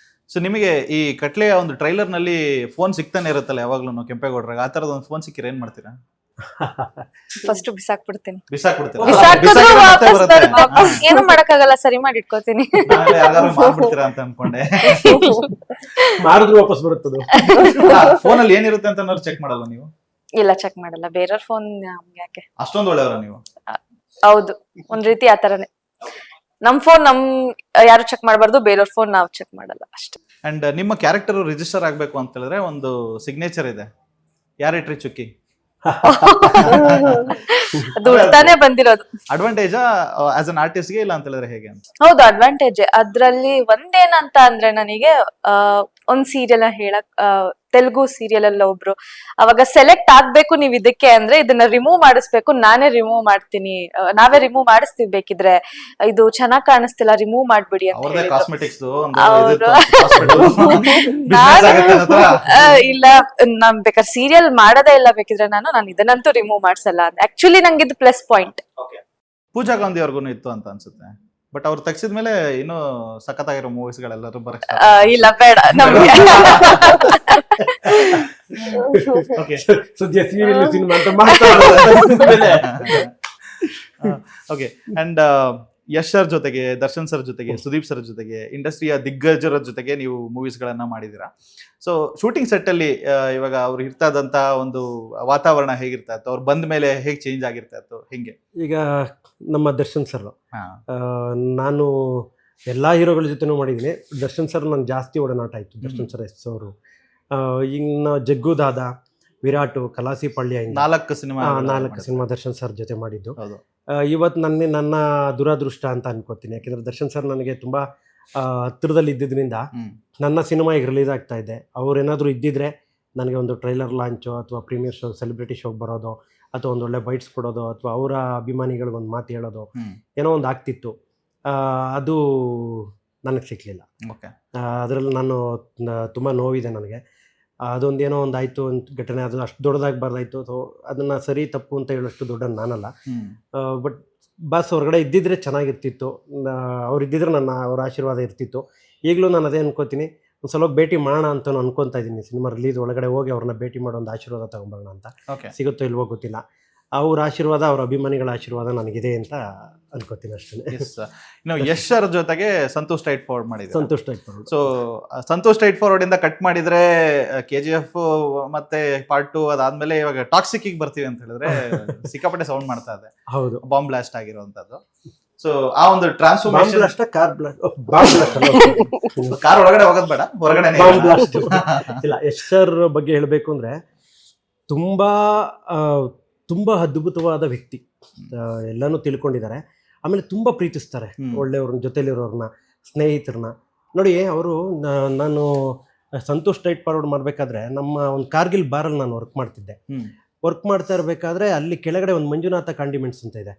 ಸೊ ನಿಮಗೆ ಈ ಕಟ್ಲೆಯ ಒಂದು ಟ್ರೈಲರ್ ನಲ್ಲಿ ಫೋನ್ ಸಿಗ್ತಾನೆ ಇರುತ್ತಲ್ಲ ಯಾವಾಗ್ಲೂ ಕೆಂಪೇಗೌಡರಾಗ, ಆ ತರದ ಒಂದು ಫೋನ್ ಸಿಕ್ಕಿರ ಏನ್ ಮಾಡ್ತೀರಾ? ಫಸ್ಟ್ ಬಿಸಾಕ್ಬಿಡ್ತೀನಿ. ಬಿಸಾಕ್ಬಿಡ್ತೀರಾ? ಬಿಸಾಕಿದ್ರು ಬಿಸಾಕಿದ್ರೆ ಮತ್ತೆ ವಾಪಸ್ ಬರುತ್ತೆ. ಬರುತ್ತೆ. ಏನು ಮಾಡಕ್ಕಾಗಲ್ಲ, ಸರಿ ಮಾಡಿ ಇಟ್ಕೋತೀನಿ. ನಾಳೆ ಯಾರಿಗಾದ್ರು ಮಾಡ್ಬಿಡ್ತೀರಾ ಅಂತ ಅನ್ಕೊಂಡೆ. ಮಾಡಿದ್ರು ವಾಪಸ್ ಬರುತ್ತದು. ಫೋನಲ್ಲಿ ಏನಿರುತ್ತೆ ಅಂತ ಚೆಕ್ ಮಾಡಲ್ಲ ನೀವು? ಇಲ್ಲ, ಚೆಕ್ ಮಾಡಲ್ಲ. ಬೇರೆಯವ್ರ ಫೋನ್ ಯಾಕೆ? ಅಷ್ಟೊಂದು ಒಳ್ಳೆಯವರ ನೀವು? ಹೌದು, ಒಂದ್ ರೀತಿ ಆತರನೇ. ನಮ್ ಫೋನ್ ಯಾರು ಚೆಕ್ ಮಾಡಬಾರ್ದು, ಬೇರೆಯವ್ರ ಫೋನ್ ನಾವು ಚೆಕ್ ಮಾಡಲ್ಲ ಅಷ್ಟೇ. ಅಂಡ್ ನಿಮ್ಮ ಕ್ಯಾರೆಕ್ಟರ್ ರಿಜಿಸ್ಟರ್ ಆಗ್ಬೇಕು ಅಂತ ಹೇಳಿದ್ರೆ ಒಂದು ಸಿಗ್ನೇಚರ್ ಇದೆ, ಯಾರಿಟ್ರಿ ಚುಕ್ಕಿ? ಅದು ಹುಡ್ತಾನೆ ಬಂದಿರೋದು. ಅಡ್ವಾಂಟೇಜಾ ಆಸ್ ಅನ್ ಆರ್ಟಿಸ್ಟ್ ಗೆ, ಇಲ್ಲ ಅಂತ ಹೇಳಿದ್ರೆ ಹೇಗೆ ಅಂತ? ಹೌದು, ಅಡ್ವಾಂಟೇಜ್. ಅದ್ರಲ್ಲಿ ಒಂದೇನಂತ ಅಂದ್ರೆ, ನನಗೆ ಒಂದ್ ಸೀರಿಯಲ್ ಹೇಳಕ್, ತೆಲುಗು ಸೀರಿಯಲ್ ಅಲ್ಲಿ ಒಬ್ರು ಅವಾಗ ಸೆಲೆಕ್ಟ್ ಆಗ್ಬೇಕು ನೀವ್ ಇದಕ್ಕೆ ಅಂದ್ರೆ ಇದನ್ನ ರಿಮೂವ್ ಮಾಡಿಸ್ಬೇಕು, ನಾನೇ ರಿಮೂವ್ ಮಾಡ್ತೀನಿ, ನಾವೇ ರಿಮೂವ್ ಮಾಡಿಸ್ತೀವಿ ಬೇಕಿದ್ರೆ, ಇದು ಚೆನ್ನಾಗ್ ಕಾಣಿಸ್ತಿಲ್ಲ ರಿಮೂವ್ ಮಾಡ್ಬಿಡಿ ಅಂತ ಅವ್ರದೇ ಹೇಳಿದ್ರು. ಕಾಸ್ಮೆಟಿಕ್ಸ್ ಇಲ್ಲ, ನಾನ್ ಬೇಕಾದ್ರೆ ಸೀರಿಯಲ್ ಮಾಡದೇ ಇಲ್ಲ ಬೇಕಿದ್ರೆ ನಾನು ಇದನ್ನಂತೂ ರಿಮೂವ್ ಮಾಡ್ಸಲ್ಲ ಅಂತ. ಆಕ್ಚುಲಿ ನಂಗೆ ಇದು ಪ್ಲಸ್ ಪಾಯಿಂಟ್. ಪೂಜಾ ಗಾಂಧಿ ಅವ್ರಿಗೂ ಇತ್ತು ಅಂತ ಅನ್ಸುತ್ತೆ, ಬಟ್ ಅವ್ರು ತೆಗ್ಸಿದ್ಮೇಲೆ ಇನ್ನೂ ಸಖತ್ತಾಗಿರೋ ಮೂವೀಸ್ ಗಳೆಲ್ಲರೂ ಬರಕ್ ಇಲ್ಲ, ಬೇಡ ನಮ್ಗೆ. ಸದ್ಯ ಸೀರಿಯಲ್ ಸಿನಿಮಾ ಅಂತ ಮಾಡ್ತಾರೆ. ಓಕೆ. ಅಂಡ್ ಯಶ್ ಸರ್ ಜೊತೆಗೆ, ದರ್ಶನ್ ಸರ್ ಜೊತೆಗೆ, ಸುದೀಪ್ ಸರ್ ಜೊತೆಗೆ, ಇಂಡಸ್ಟ್ರಿಯ ದಿಗ್ಗಜರ ಜೊತೆಗೆ ನೀವು ಮೂವೀಸ್ ಗಳನ್ನ ಮಾಡಿದೀರಾ. ಸೊ ಶೂಟಿಂಗ್ ಸೆಟ್ ಅಲ್ಲಿ ಇವಾಗ ಅವ್ರು ಇರ್ತಾ ಇದ್ದಂತ ಒಂದು ವಾತಾವರಣ ಹೇಗಿರ್ತಾ ಇತ್ತು, ಅವ್ರು ಬಂದ ಮೇಲೆ ಹೇಗೆ ಚೇಂಜ್ ಆಗಿರ್ತಾ ಇತ್ತು, ಹೆಂಗೆ? ಈಗ ನಮ್ಮ ದರ್ಶನ್ ಸರ್, ನಾನು ಎಲ್ಲಾ ಹೀರೋಗಳ ಜೊತೆನೂ ಮಾಡಿದ್ದೀನಿ. ದರ್ಶನ್ ಸರ್ ನನ್ಗೆ ಜಾಸ್ತಿ ಒಡನಾಟ ಆಯ್ತು. ದರ್ಶನ್ ಸರ್ ಎಸ್ ಅವರು, ಇನ್ನು ಜಗ್ಗು ದಾದ, ವಿರಾಟು, ಕಲಾಸಿ ಪಳ್ಯ, 4 ಸಿನಿಮಾ ದರ್ಶನ್ ಸರ್ ಜೊತೆ ಮಾಡಿದ್ದು. ಹೌದು. ಇವತ್ತು ನನ್ನ ದುರಾದೃಷ್ಟ ಅಂತ ಅನ್ಕೋತೀನಿ. ಯಾಕೆಂದ್ರೆ ದರ್ಶನ್ ಸರ್ ನನಗೆ ತುಂಬಾ ಹತ್ತಿರದಲ್ಲಿ ಇದ್ದಿದ್ರಿಂದ ನನ್ನ ಸಿನಿಮಾ ಈಗ ರಿಲೀಸ್ ಆಗ್ತಾ ಇದೆ. ಅವ್ರೇನಾದರೂ ಇದ್ದಿದ್ರೆ ನನಗೆ ಒಂದು ಟ್ರೈಲರ್ ಲಾಂಚು ಅಥವಾ ಪ್ರೀಮಿಯರ್ ಶೋ, ಸೆಲೆಬ್ರಿಟಿ ಶೋಗೆ ಬರೋದು, ಅಥವಾ ಒಂದು ಒಳ್ಳೆ ಬೈಟ್ಸ್ ಕೊಡೋದು, ಅಥವಾ ಅವರ ಅಭಿಮಾನಿಗಳಿಗೆ ಒಂದು ಮಾತು ಹೇಳೋದು, ಏನೋ ಒಂದು ಆಗ್ತಿತ್ತು. ಅದು ನನಗೆ ಸಿಕ್ಕಲಿಲ್ಲ. ಅದರಲ್ಲಿ ನಾನು ತುಂಬ ನೋವಿದೆ ನನಗೆ. ಅದೊಂದೇನೋ ಒಂದು ಆಯಿತು ಅಂತ ಘಟನೆ, ಅದು ಅಷ್ಟು ದೊಡ್ಡದಾಗಬಾರ್ದಾಯ್ತು. ಸೊ ಅದನ್ನು ಸರಿ ತಪ್ಪು ಅಂತ ಹೇಳೋಷ್ಟು ದೊಡ್ಡ ನಾನಲ್ಲ. ಬಟ್ ಬಸ್ ಹೊರಗಡೆ ಇದ್ದಿದ್ರೆ ಚೆನ್ನಾಗಿರ್ತಿತ್ತು. ಅವ್ರು ಇದ್ದಿದ್ರೆ ಅವ್ರ ಆಶೀರ್ವಾದ ಇರ್ತಿತ್ತು. ಈಗಲೂ ನಾನು ಅದೇ ಅನ್ಕೋತೀನಿ, ಒಂದು ಸಲ ಭೇಟಿ ಮಾಡೋಣ ಅಂತ ಅನ್ಕೊತಾ ಇದ್ದೀನಿ. ಸಿನಿಮಾ ರಿಲೀಸ್ ಒಳಗಡೆ ಹೋಗಿ ಅವ್ರನ್ನ ಭೇಟಿ ಮಾಡೋ ಒಂದು ಆಶೀರ್ವಾದ ತೊಗೊಂಬರೋಣ ಅಂತ. ಸಿಗುತ್ತೋ ಇಲ್ವೋ ಗೊತ್ತಿಲ್ಲ. ಅವ್ರ ಆಶೀರ್ವಾದ, ಅವ್ರ ಅಭಿಮಾನಿಗಳ ಆಶೀರ್ವಾದ ನನಗಿದೆ ಅಂತ ಅನ್ಕೋತೀನಿ ಅಷ್ಟೇ. ಇನ್ನು ಯಶ್ ಸರ್ ಜೊತೆಗೆ ಸಂತೋಷ್ ಸ್ಟ್ರೈಟ್ ಫಾರ್ವರ್ಡ್ ಮಾಡಿದ್ರು. Santosh straight forward. So Santosh straight forward ಇಂದ ಕಟ್ ಮಾಡಿದ್ರೆ KGF ಮತ್ತೆ ಪಾರ್ಟ್ 2 ಅದಾದ್ಮೇಲೆ ಇವಾಗ ಟಾಕ್ಸಿಕ್ ಗೆ ಬರ್ತೀವಿ ಅಂತ ಹೇಳಿದ್ರೆ ಸಿಕ್ಕಾಪಟ್ಟೆ ಸೌಂಡ್ ಮಾಡ್ತಾ ಇದೆ. ಹೌದು, ಬಾಂಬ್ ಬ್ಲಾಸ್ಟ್ ಆಗಿರುವಂತದ್ದು. ಸೊ ಆ ಒಂದು ಟ್ರಾನ್ಸ್ಫಾರ್ಮೇಶನ್, ಕಾರ್ ಒಳಗಡೆ ಹೋಗೋದ್ ಬೇಡ, ಹೊರಗಡೆ ಇಲ್ಲ. ಯಶ್ ಸರ್ ಬಗ್ಗೆ ಹೇಳಬೇಕು ಅಂದ್ರೆ ತುಂಬಾ ಅದ್ಭುತವಾದ ವ್ಯಕ್ತಿ. ಎಲ್ಲಾನು ತಿಳ್ಕೊಂಡಿದ್ದಾರೆ. ಆಮೇಲೆ ತುಂಬಾ ಪ್ರೀತಿಸ್ತಾರೆ ಒಳ್ಳೆಯವ್ರನ್ನ, ಜೊತೆಲಿರೋರ್ನ, ಸ್ನೇಹಿತರನ್ನ. ನೋಡಿ, ಅವರು ನಾನು ಸಂತೋಷ್ ಸ್ಟ್ರೈಟ್ ಫಾರ್ವರ್ಡ್ ಮಾಡಬೇಕಾದ್ರೆ ನಮ್ಮ ಒಂದು ಕಾರ್ಗಿಲ್ ಬಾರಲ್ಲಿ ನಾನು ವರ್ಕ್ ಮಾಡ್ತಾ ಇರಬೇಕಾದ್ರೆ ಅಲ್ಲಿ ಕೆಳಗಡೆ ಒಂದು ಮಂಜುನಾಥ ಕಾಂಡಿಮೆಂಟ್ಸ್ ಅಂತ ಇದೆ.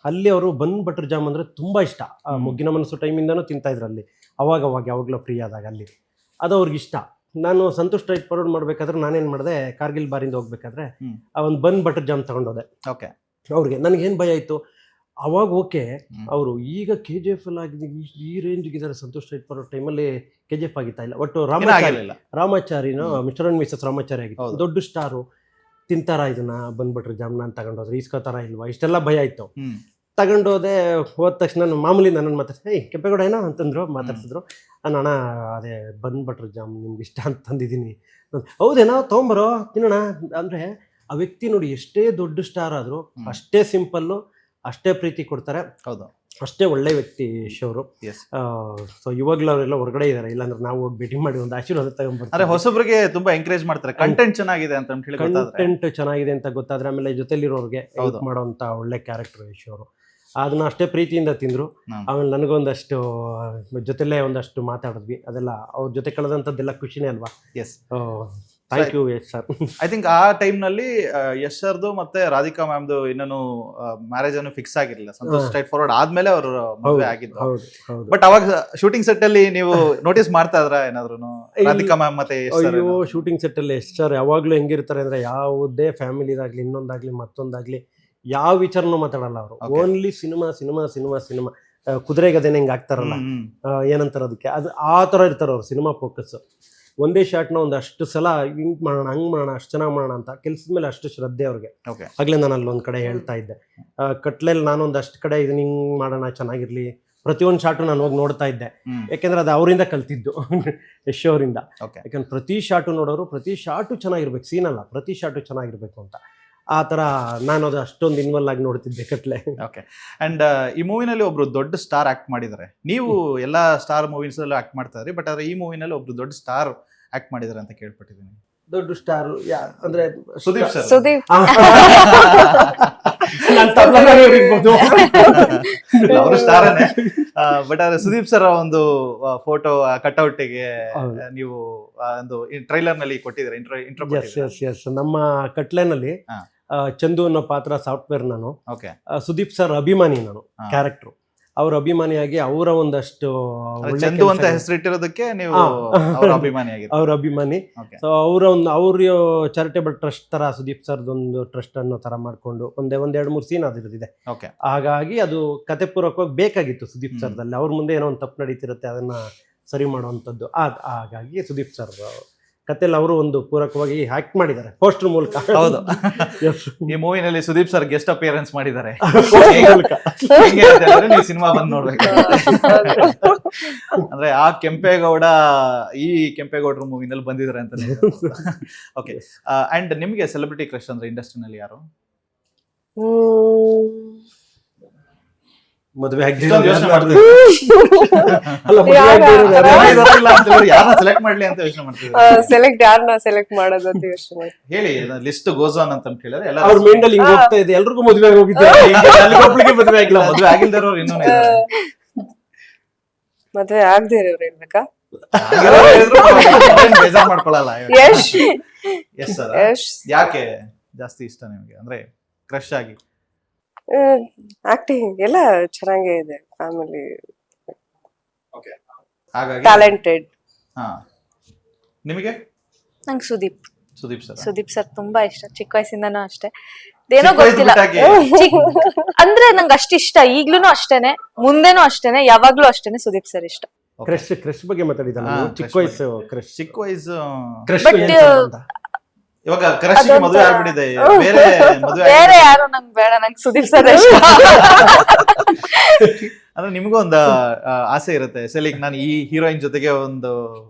ಅಲ್ಲಿ ಅವರು ಬನ್ ಬಟರ್ ಜಾಮ್ ಅಂದ್ರೆ ತುಂಬಾ ಇಷ್ಟ. ಮುಗ್ಗಿನ ಮನಸ್ಸು ಟೈಮಿಂದನೂ ತಿಂತಾ ಇದ್ರು ಅಲ್ಲಿ, ಯಾವಾಗಲೂ ಫ್ರೀ ಆದಾಗ ಅಲ್ಲಿ. ಅದು ಅವ್ರಿಗೆ ಇಷ್ಟ. ನಾನು ಸಂತೋಷ್ ಸ್ಟ್ರೈಟ್ ಫಾರ್ವರ್ಡ್ ಮಾಡ್ಬೇಕಾದ್ರೆ ನಾನೇನು ಮಾಡಿದೆ, ಕಾರ್ಗಿಲ್ ಬಾರಿಂದ ಹೋಗ್ಬೇಕಾದ್ರೆ ಆ ಒಂದು ಬನ್ ಬಟರ್ ಜಾಮ್ ತಗೊಂಡೋದೆ ಅವ್ರಿಗೆ. ನನಗೇನು ಭಯ ಆಯಿತು ಅವಾಗ. ಓಕೆ, ಅವರು ಈಗ KGF ಅಲ್ಲಿ ಆಗಿದೆ, ಈ ರೇಂಜ್ಗಿದ್ದಾರೆ. ಸಂತೋಷ್ ಸ್ಟ್ರೈಟ್ ಫಾರ್ವರ್ಡ್ ಟೈಮಲ್ಲಿ KGF ಆಗಿತ್ತಾ ಇಲ್ಲ, ಒಟ್ಟು ರಾಮಾಚಾರಿನೋ ಮಿಸ್ಟರ್ ಅಂಡ್ ಮಿಸಸ್ ರಾಮಾಚಾರಿ ಆಗಿತ್ತು. ದೊಡ್ಡ ಸ್ಟಾರು, ತಿಂತಾರ ಇದನ್ನ ಬನ್ ಬಟರ್ ಜಾಮ್ನ ಅಂತ ತಗೊಂಡೋದ್ರೆ, ಇಸ್ಕೋತಾರ ಇಲ್ವಾ, ಇಷ್ಟೆಲ್ಲ ಭಯ ಆಯಿತು. ತಗೊಂಡೋದೆ. ಹೋದ ತಕ್ಷಣ ಮಾಮೂಲಿ ನನ್ನನ್ನು ಮಾತಾಡ್ಸಿ, ಕೆಂಪೇಗೌಡ ಏನೋ ಅಂತಂದ್ರು, ಮಾತಾಡ್ಸಿದ್ರು. ಅಣ್ಣ ಅದೇ ಬನ್ ಬಟರ್ ಜಾಮ್ ನಿಮ್ಗೆ ಇಷ್ಟ ಅಂತ ತಂದಿದ್ದೀನಿ. ಹೌದೇನೋ, ತೊಗೊಂಬರೋ ತಿನ್ನೋಣ ಅಂದರೆ ಆ ವ್ಯಕ್ತಿ ನೋಡಿ, ಎಷ್ಟೇ ದೊಡ್ಡ ಸ್ಟಾರ್ ಆದರೂ ಅಷ್ಟೇ ಸಿಂಪಲ್ಲು, ಅಷ್ಟೇ ಪ್ರೀತಿ ಕೊಡ್ತಾರೆ. ಹೌದು, ಅಷ್ಟೇ ಒಳ್ಳೆ ವ್ಯಕ್ತಿ ಯಶ್ ಅವರು. ಸೊ ಇವಾಗಲೂ ಅವರೆಲ್ಲ ಹೊರಗಡೆ ಇದ್ದಾರೆ, ಇಲ್ಲಾಂದ್ರೆ ನಾವು ಭೇಟಿ ಮಾಡಿ ಒಂದು ಆಶೀರ್ವಾದ ತಗೊಂಡ್ಬರ್ತಾರೆ. ಹೊಸಬ್ರಿಗೆ ತುಂಬಾ ಎಂಕರೇಜ್ ಮಾಡ್ತಾರೆ, ಕಂಟೆಂಟ್ ಚೆನ್ನಾಗಿದೆ ಅಂತ ಹೇಳಿ. ಕಂಟೆಂಟ್ ಚೆನ್ನಾಗಿದೆ ಅಂತ ಗೊತ್ತಾದ್ರೆ, ಆಮೇಲೆ ಜೊತೆಲಿರೋರಿಗೆ ಹೆಲ್ಪ್ ಮಾಡೋಂಥ ಒಳ್ಳೆ ಕ್ಯಾರೆಕ್ಟರ್ ಯಶ್ ಅವರು. ಅದನ್ನ ಅಷ್ಟೇ ಪ್ರೀತಿಯಿಂದ ತಿಂದ್ರು. ಆಮೇಲೆ ನನಗೊಂದಷ್ಟು ಜೊತೆಲೇ ಒಂದಷ್ಟು ಮಾತಾಡಿದ್ವಿ. ಅದೆಲ್ಲ ಅವ್ರ ಜೊತೆ ಕಳೆದಂಥದ್ದೆಲ್ಲ ಖುಷಿನೇ ಅಲ್ವಾ. Thank you Yash sir. I think ಆ ಟೈಮ್ ನಲ್ಲಿ ಯಶ್ ಸರ್ದು ಮತ್ತೆ ರಾಧಿಕಾ ಮ್ಯಾಮ್ದು ಇನ್ನೂ ಮ್ಯಾರೇಜ್ ಅನ್ನು ಫಿಕ್ಸ್ ಆಗಿರಲಿಲ್ಲ. ಸಂತೋಷ್ ಸ್ಟ್ರೈಟ್ ಫಾರ್ವರ್ಡ್ ಆದ್ಮೇಲೆ ಅವರು ಮದುವೆ ಆಗಿದ್ದು. ಬಟ್ ಅವಾಗ ಶೂಟಿಂಗ್ ಸೆಟ್ ಅಲ್ಲಿ ನೀವು ನೋಟಿಸ್ ಮಾಡ್ತಾ ಇದ್ರ ಏನಾದ್ರು ರಾಧಿಕಾ ಮ್ಯಾಮ್ ಮತ್ತೆ ಯಶ್ ಸರ್? ಶೂಟಿಂಗ್ ಸೆಟ್ ಅಲ್ಲಿ ಯಶ್ ಸರ್ ಯಾವಾಗ್ಲೂ ಹೆಂಗಿರ್ತಾರೆ ಅಂದ್ರೆ, ಯಾವುದೇ ಫ್ಯಾಮಿಲಿದಾಗ್ಲಿ ಇನ್ನೊಂದಾಗ್ಲಿ ಮತ್ತೊಂದಾಗ್ಲಿ ಯಾವ ವಿಚಾರನೂ ಮಾತಾಡಲ್ಲ ಅವರು. Only cinema cinema cinema cinema. ಕುದುರೆ ಗದೆನ ಹಿಂಗೆ ಆಗ್ತಾರಲ್ಲ, ಏನಂತಾರ ಅದಕ್ಕೆ, ಅದು ಆ ಥರ ಇರ್ತಾರೆ ಅವ್ರು, ಸಿನಿಮಾ ಫೋಕಸ್. ಒಂದೇ ಶಾಟ್ನ ಒಂದಷ್ಟು ಸಲ ಹಿಂಗ್ ಮಾಡೋಣ ಹಂಗ್ ಮಾಡೋಣ ಅಷ್ಟು ಚೆನ್ನಾಗಿ ಮಾಡೋಣ ಅಂತ ಕೆಲ್ಸದ ಮೇಲೆ ಅಷ್ಟು ಶ್ರದ್ಧೆ ಅವ್ರಿಗೆ. ಓಕೆ. ಆಗ್ಲೇ ನಾನು ಅಲ್ಲೊಂದ್ ಕಡೆ ಹೇಳ್ತಾ ಇದ್ದೆ, ಕಟ್ಲೆಲ್ಲಿ ನಾನು ಒಂದಷ್ಟು ಕಡೆ ಇದನ್ನ ಹಿಂಗ್ ಮಾಡೋಣ ಚೆನ್ನಾಗಿರ್ಲಿ, ಪ್ರತಿಯೊಂದು ಶಾಟು ನಾನು ಹೋಗಿ ನೋಡ್ತಾ ಇದ್ದೆ. ಯಾಕೆಂದ್ರೆ ಅದು ಅವರಿಂದ ಕಲ್ತಿದ್ದು ಯಶ್ ಅವರಿಂದ. ಓಕೆ. ಯಾಕಂದ್ರೆ ಪ್ರತಿ ಶಾಟು ನೋಡೋರು ಪ್ರತಿ ಶಾಟು ಚೆನ್ನಾಗಿರ್ಬೇಕು, ಸೀನಲ್ಲ ಪ್ರತಿ ಶಾಟು ಚೆನ್ನಾಗಿರ್ಬೇಕು ಅಂತ. ಆ ಥರ ನಾನು ಅದು ಅಷ್ಟೊಂದು ಇನ್ವಾಲ್ವ್ ಆಗಿ ನೋಡ್ತಿದ್ದೆ ಕಟ್ಲೆ. ಓಕೆ. ಅಂಡ್ ಈ ಮೂವಿನಲ್ಲಿ ಒಬ್ರು ದೊಡ್ಡ ಸ್ಟಾರ್ ಆಕ್ಟ್ ಮಾಡಿದ್ದಾರೆ. ನೀವು ಎಲ್ಲಾ ಸ್ಟಾರ್ ಮೂವೀಸ್ ಅಲ್ಲೂ ಆಕ್ಟ್ ಮಾಡ್ತಾ ಇದ್ರಿ, ಬಟ್ ಆದ್ರೆ ಈ ಮೂವಿನಲ್ಲಿ ಒಬ್ರು ದೊಡ್ಡ ಸ್ಟಾರ್ ಆಕ್ಟ್ ಮಾಡಿದ್ದಾರೆ ಅಂತ ಕೇಳ್ಪಟ್ಟಿದ್ದೀನಿ. ದೊಡ್ಡ ಸ್ಟಾರ್ ಅಂದ್ರೆ ಸುದೀಪ್ ಸರ್. ಸುದೀಪ್ ಅವರು ಸ್ಟಾರನೇ, ಬಟ್ ಆದ್ರೆ ಸುದೀಪ್ ಸರ್ ಒಂದು ಫೋಟೋ ಕಟ್ಔಟ್ಗೆ ನೀವು ಒಂದು ಟ್ರೈಲರ್ ನಲ್ಲಿ ಕೊಟ್ಟಿದ್ದೀರಾ, ಇಂಟ್ರೋ. ಎಸ್ ನಮ್ಮ ಕಟ್ಲೆನಲ್ಲಿ ಚಂದು ಅನ್ನೋ ಪಾತ್ರ ಸಾಫ್ಟ್ವೇರ್ ನಾನು. ಓಕೆ. ಸುದೀಪ್ ಸರ್ ಅಭಿಮಾನಿ ನಾನು, ಕ್ಯಾರೆಕ್ಟರ್ ಅವ್ರ ಅಭಿಮಾನಿಯಾಗಿ ಅವರ ಒಂದಷ್ಟು ಚಂದು ಅಂತ ಹೆಸರಿಟ್ಟಿರೋದಕ್ಕೆ ನೀವು ಅವ್ರ ಅಭಿಮಾನಿಯಾಗಿದ್ದೀರಾ. ಅವ್ರ ಅಭಿಮಾನಿ. ಸೊ ಅವ್ರ ಚಾರಿಟೇಬಲ್ ಟ್ರಸ್ಟ್ ತರ ಸುದೀಪ್ ಸರ್ದೊಂದು ಟ್ರಸ್ಟ್ ಅನ್ನೋ ತರ ಮಾಡ್ಕೊಂಡು ಒಂದ್ 2-3 ಸೀನ್ ಅದಿರೋದಿದೆ. ಓಕೆ. ಹಾಗಾಗಿ ಅದು ಕತೆ ಪೂರ್ವಕವಾಗಿ ಬೇಕಾಗಿತ್ತು ಸುದೀಪ್ ಸರ್ದಲ್ಲಿ. ಅವ್ರ ಮುಂದೆ ಏನೋ ಒಂದು ತಪ್ಪು ನಡೀತಿರುತ್ತೆ, ಅದನ್ನ ಸರಿ ಮಾಡುವಂಥದ್ದು. ಹಾಗಾಗಿ ಸುದೀಪ್ ಸರ್ ಕತೆಯಲ್ಲಿ ಅವರು ಒಂದು ಪೂರಕವಾಗಿ ಹ್ಯಾಕ್ ಮಾಡಿದ್ದಾರೆ ಪೋಸ್ಟರ್ ಮೂಲಕ. ಹೌದು. ಈ ಮೂವಿನಲ್ಲಿ ಸುದೀಪ್ ಸರ್ ಗೆಸ್ಟ್ ಅಪಿಯರೆನ್ಸ್ ಮಾಡಿದ್ದಾರೆ. ನೀವು ಸಿನಿಮಾ ಬಂದು ನೋಡ್ಬೇಕು. ಅಂದ್ರೆ ಆ ಕೆಂಪೇಗೌಡ ಈ ಕೆಂಪೇಗೌಡರ ಮೂವಿನಲ್ಲಿ ಬಂದಿದ್ದಾರೆ ಅಂತ. ಓಕೆ. ಅಂಡ್ ನಿಮ್ಗೆ ಸೆಲೆಬ್ರಿಟಿ ಕ್ರಶ್ ಅಂದ್ರೆ ಇಂಡಸ್ಟ್ರಿನಲ್ಲಿ ಯಾರು? ಮದುವೆ ಸೆಲೆಕ್ಟ್ ಮಾಡ್ಲಿ ಅಂತ ಯೋಚನೆ ಮಾಡ್ತೀವಿ. ಯಾರನ್ನ ಸೆಲೆಕ್ಟ್ ಮಾಡೋದು ಅಂತ ಯೋಚನೆ ಹೇಳಿ. ಲಿಸ್ಟ್ ಗೋಸ್ ಆನ್ ಅಂತ ಹೇಳಿದ್ರೆ ಅವ್ರ ಮೈಂಡಲ್ಲಿ ಹಿಂಗ್ ಹೋಗ್ತಾ ಇದೆ, ಎಲ್ರಿಗೂ ಮದುವೆ ಹೋಗಿದ್ದಾರೆ, ಮದುವೆ ಆಗಿಲ್ಲ. ಮದುವೆ ಆಗಿಲ್ದವ್ರು ಇನ್ನೂ ಮದ್ವೆ ಆಗದೆ ಇರೋರು ಹೇಳ್ಬೇಕಾ? ಬೇಜಾರ್ ಮಾಡ್ಕೊಳಲ್ಲ. ಯಶ್. Yes sir. ಯಶ್ ಯಾಕೆ ಜಾಸ್ತಿ ಇಷ್ಟ ನಿಮ್ಗೆ ಅಂದ್ರೆ ಕ್ರಶ್ ಆಗಿ? ಆಕ್ಟಿಂಗ್ ಎಲ್ಲ ಚೆನ್ನಾಗೇ ಇದೆ, ಫ್ಯಾಮಿಲಿ ಹಾಗಾಗಿ ಟ್ಯಾಲೆಂಟೆಡ್. ಹಾ. ನಿಮಗೆ? ನಂಗೆ ಸುದೀಪ್ ಸರ್ ತುಂಬಾ ಇಷ್ಟ, ಚಿಕ್ಕ ವಯಸ್ಸಿಂದನೂ ಅಷ್ಟೇ. ಏನೋ ಗೊತ್ತಿಲ್ಲ, ಅಂದ್ರೆ ನಂಗೆ ಅಷ್ಟ ಇಷ್ಟ, ಈಗ್ಲೂನು ಅಷ್ಟೇನೆ, ಮುಂದೆನೂ ಅಷ್ಟೇನೆ, ಯಾವಾಗ್ಲೂ ಅಷ್ಟೇನೆ ಸುದೀಪ್ ಸರ್ ಇಷ್ಟ. ಕ್ರಶ್ ಬಗ್ಗೆ ಮಾತಾಡಿದ ಚಿಕ್ಕ ವಯಸ್ಸು ಕ್ರಶ್. ಚಿಕ್ಕ ವಯಸ್ಸು ಕ್ರಶ್ ಇವಾಗ ಕ್ರಶ್ಗೆ ಮದುವೆ ಆಗ್ಬಿಟ್ಟಿದೆ, ಬೇರೆ ಯಾರು ನಂಗೆ ಬೇಡ, ನಂಗೆ ಸುದೀಪ್ ಸರ್ ಇಷ್ಟ. ಅಂದ್ರೆ ನಿಮ್ಗೂ ಒಂದು ಆಸೆ ಇರುತ್ತೆ, ಸೆಲಿಗ್ ನಾನು ಈ ಹೀರೋಯಿನ್ ಜೊತೆಗೆ ಒಂದು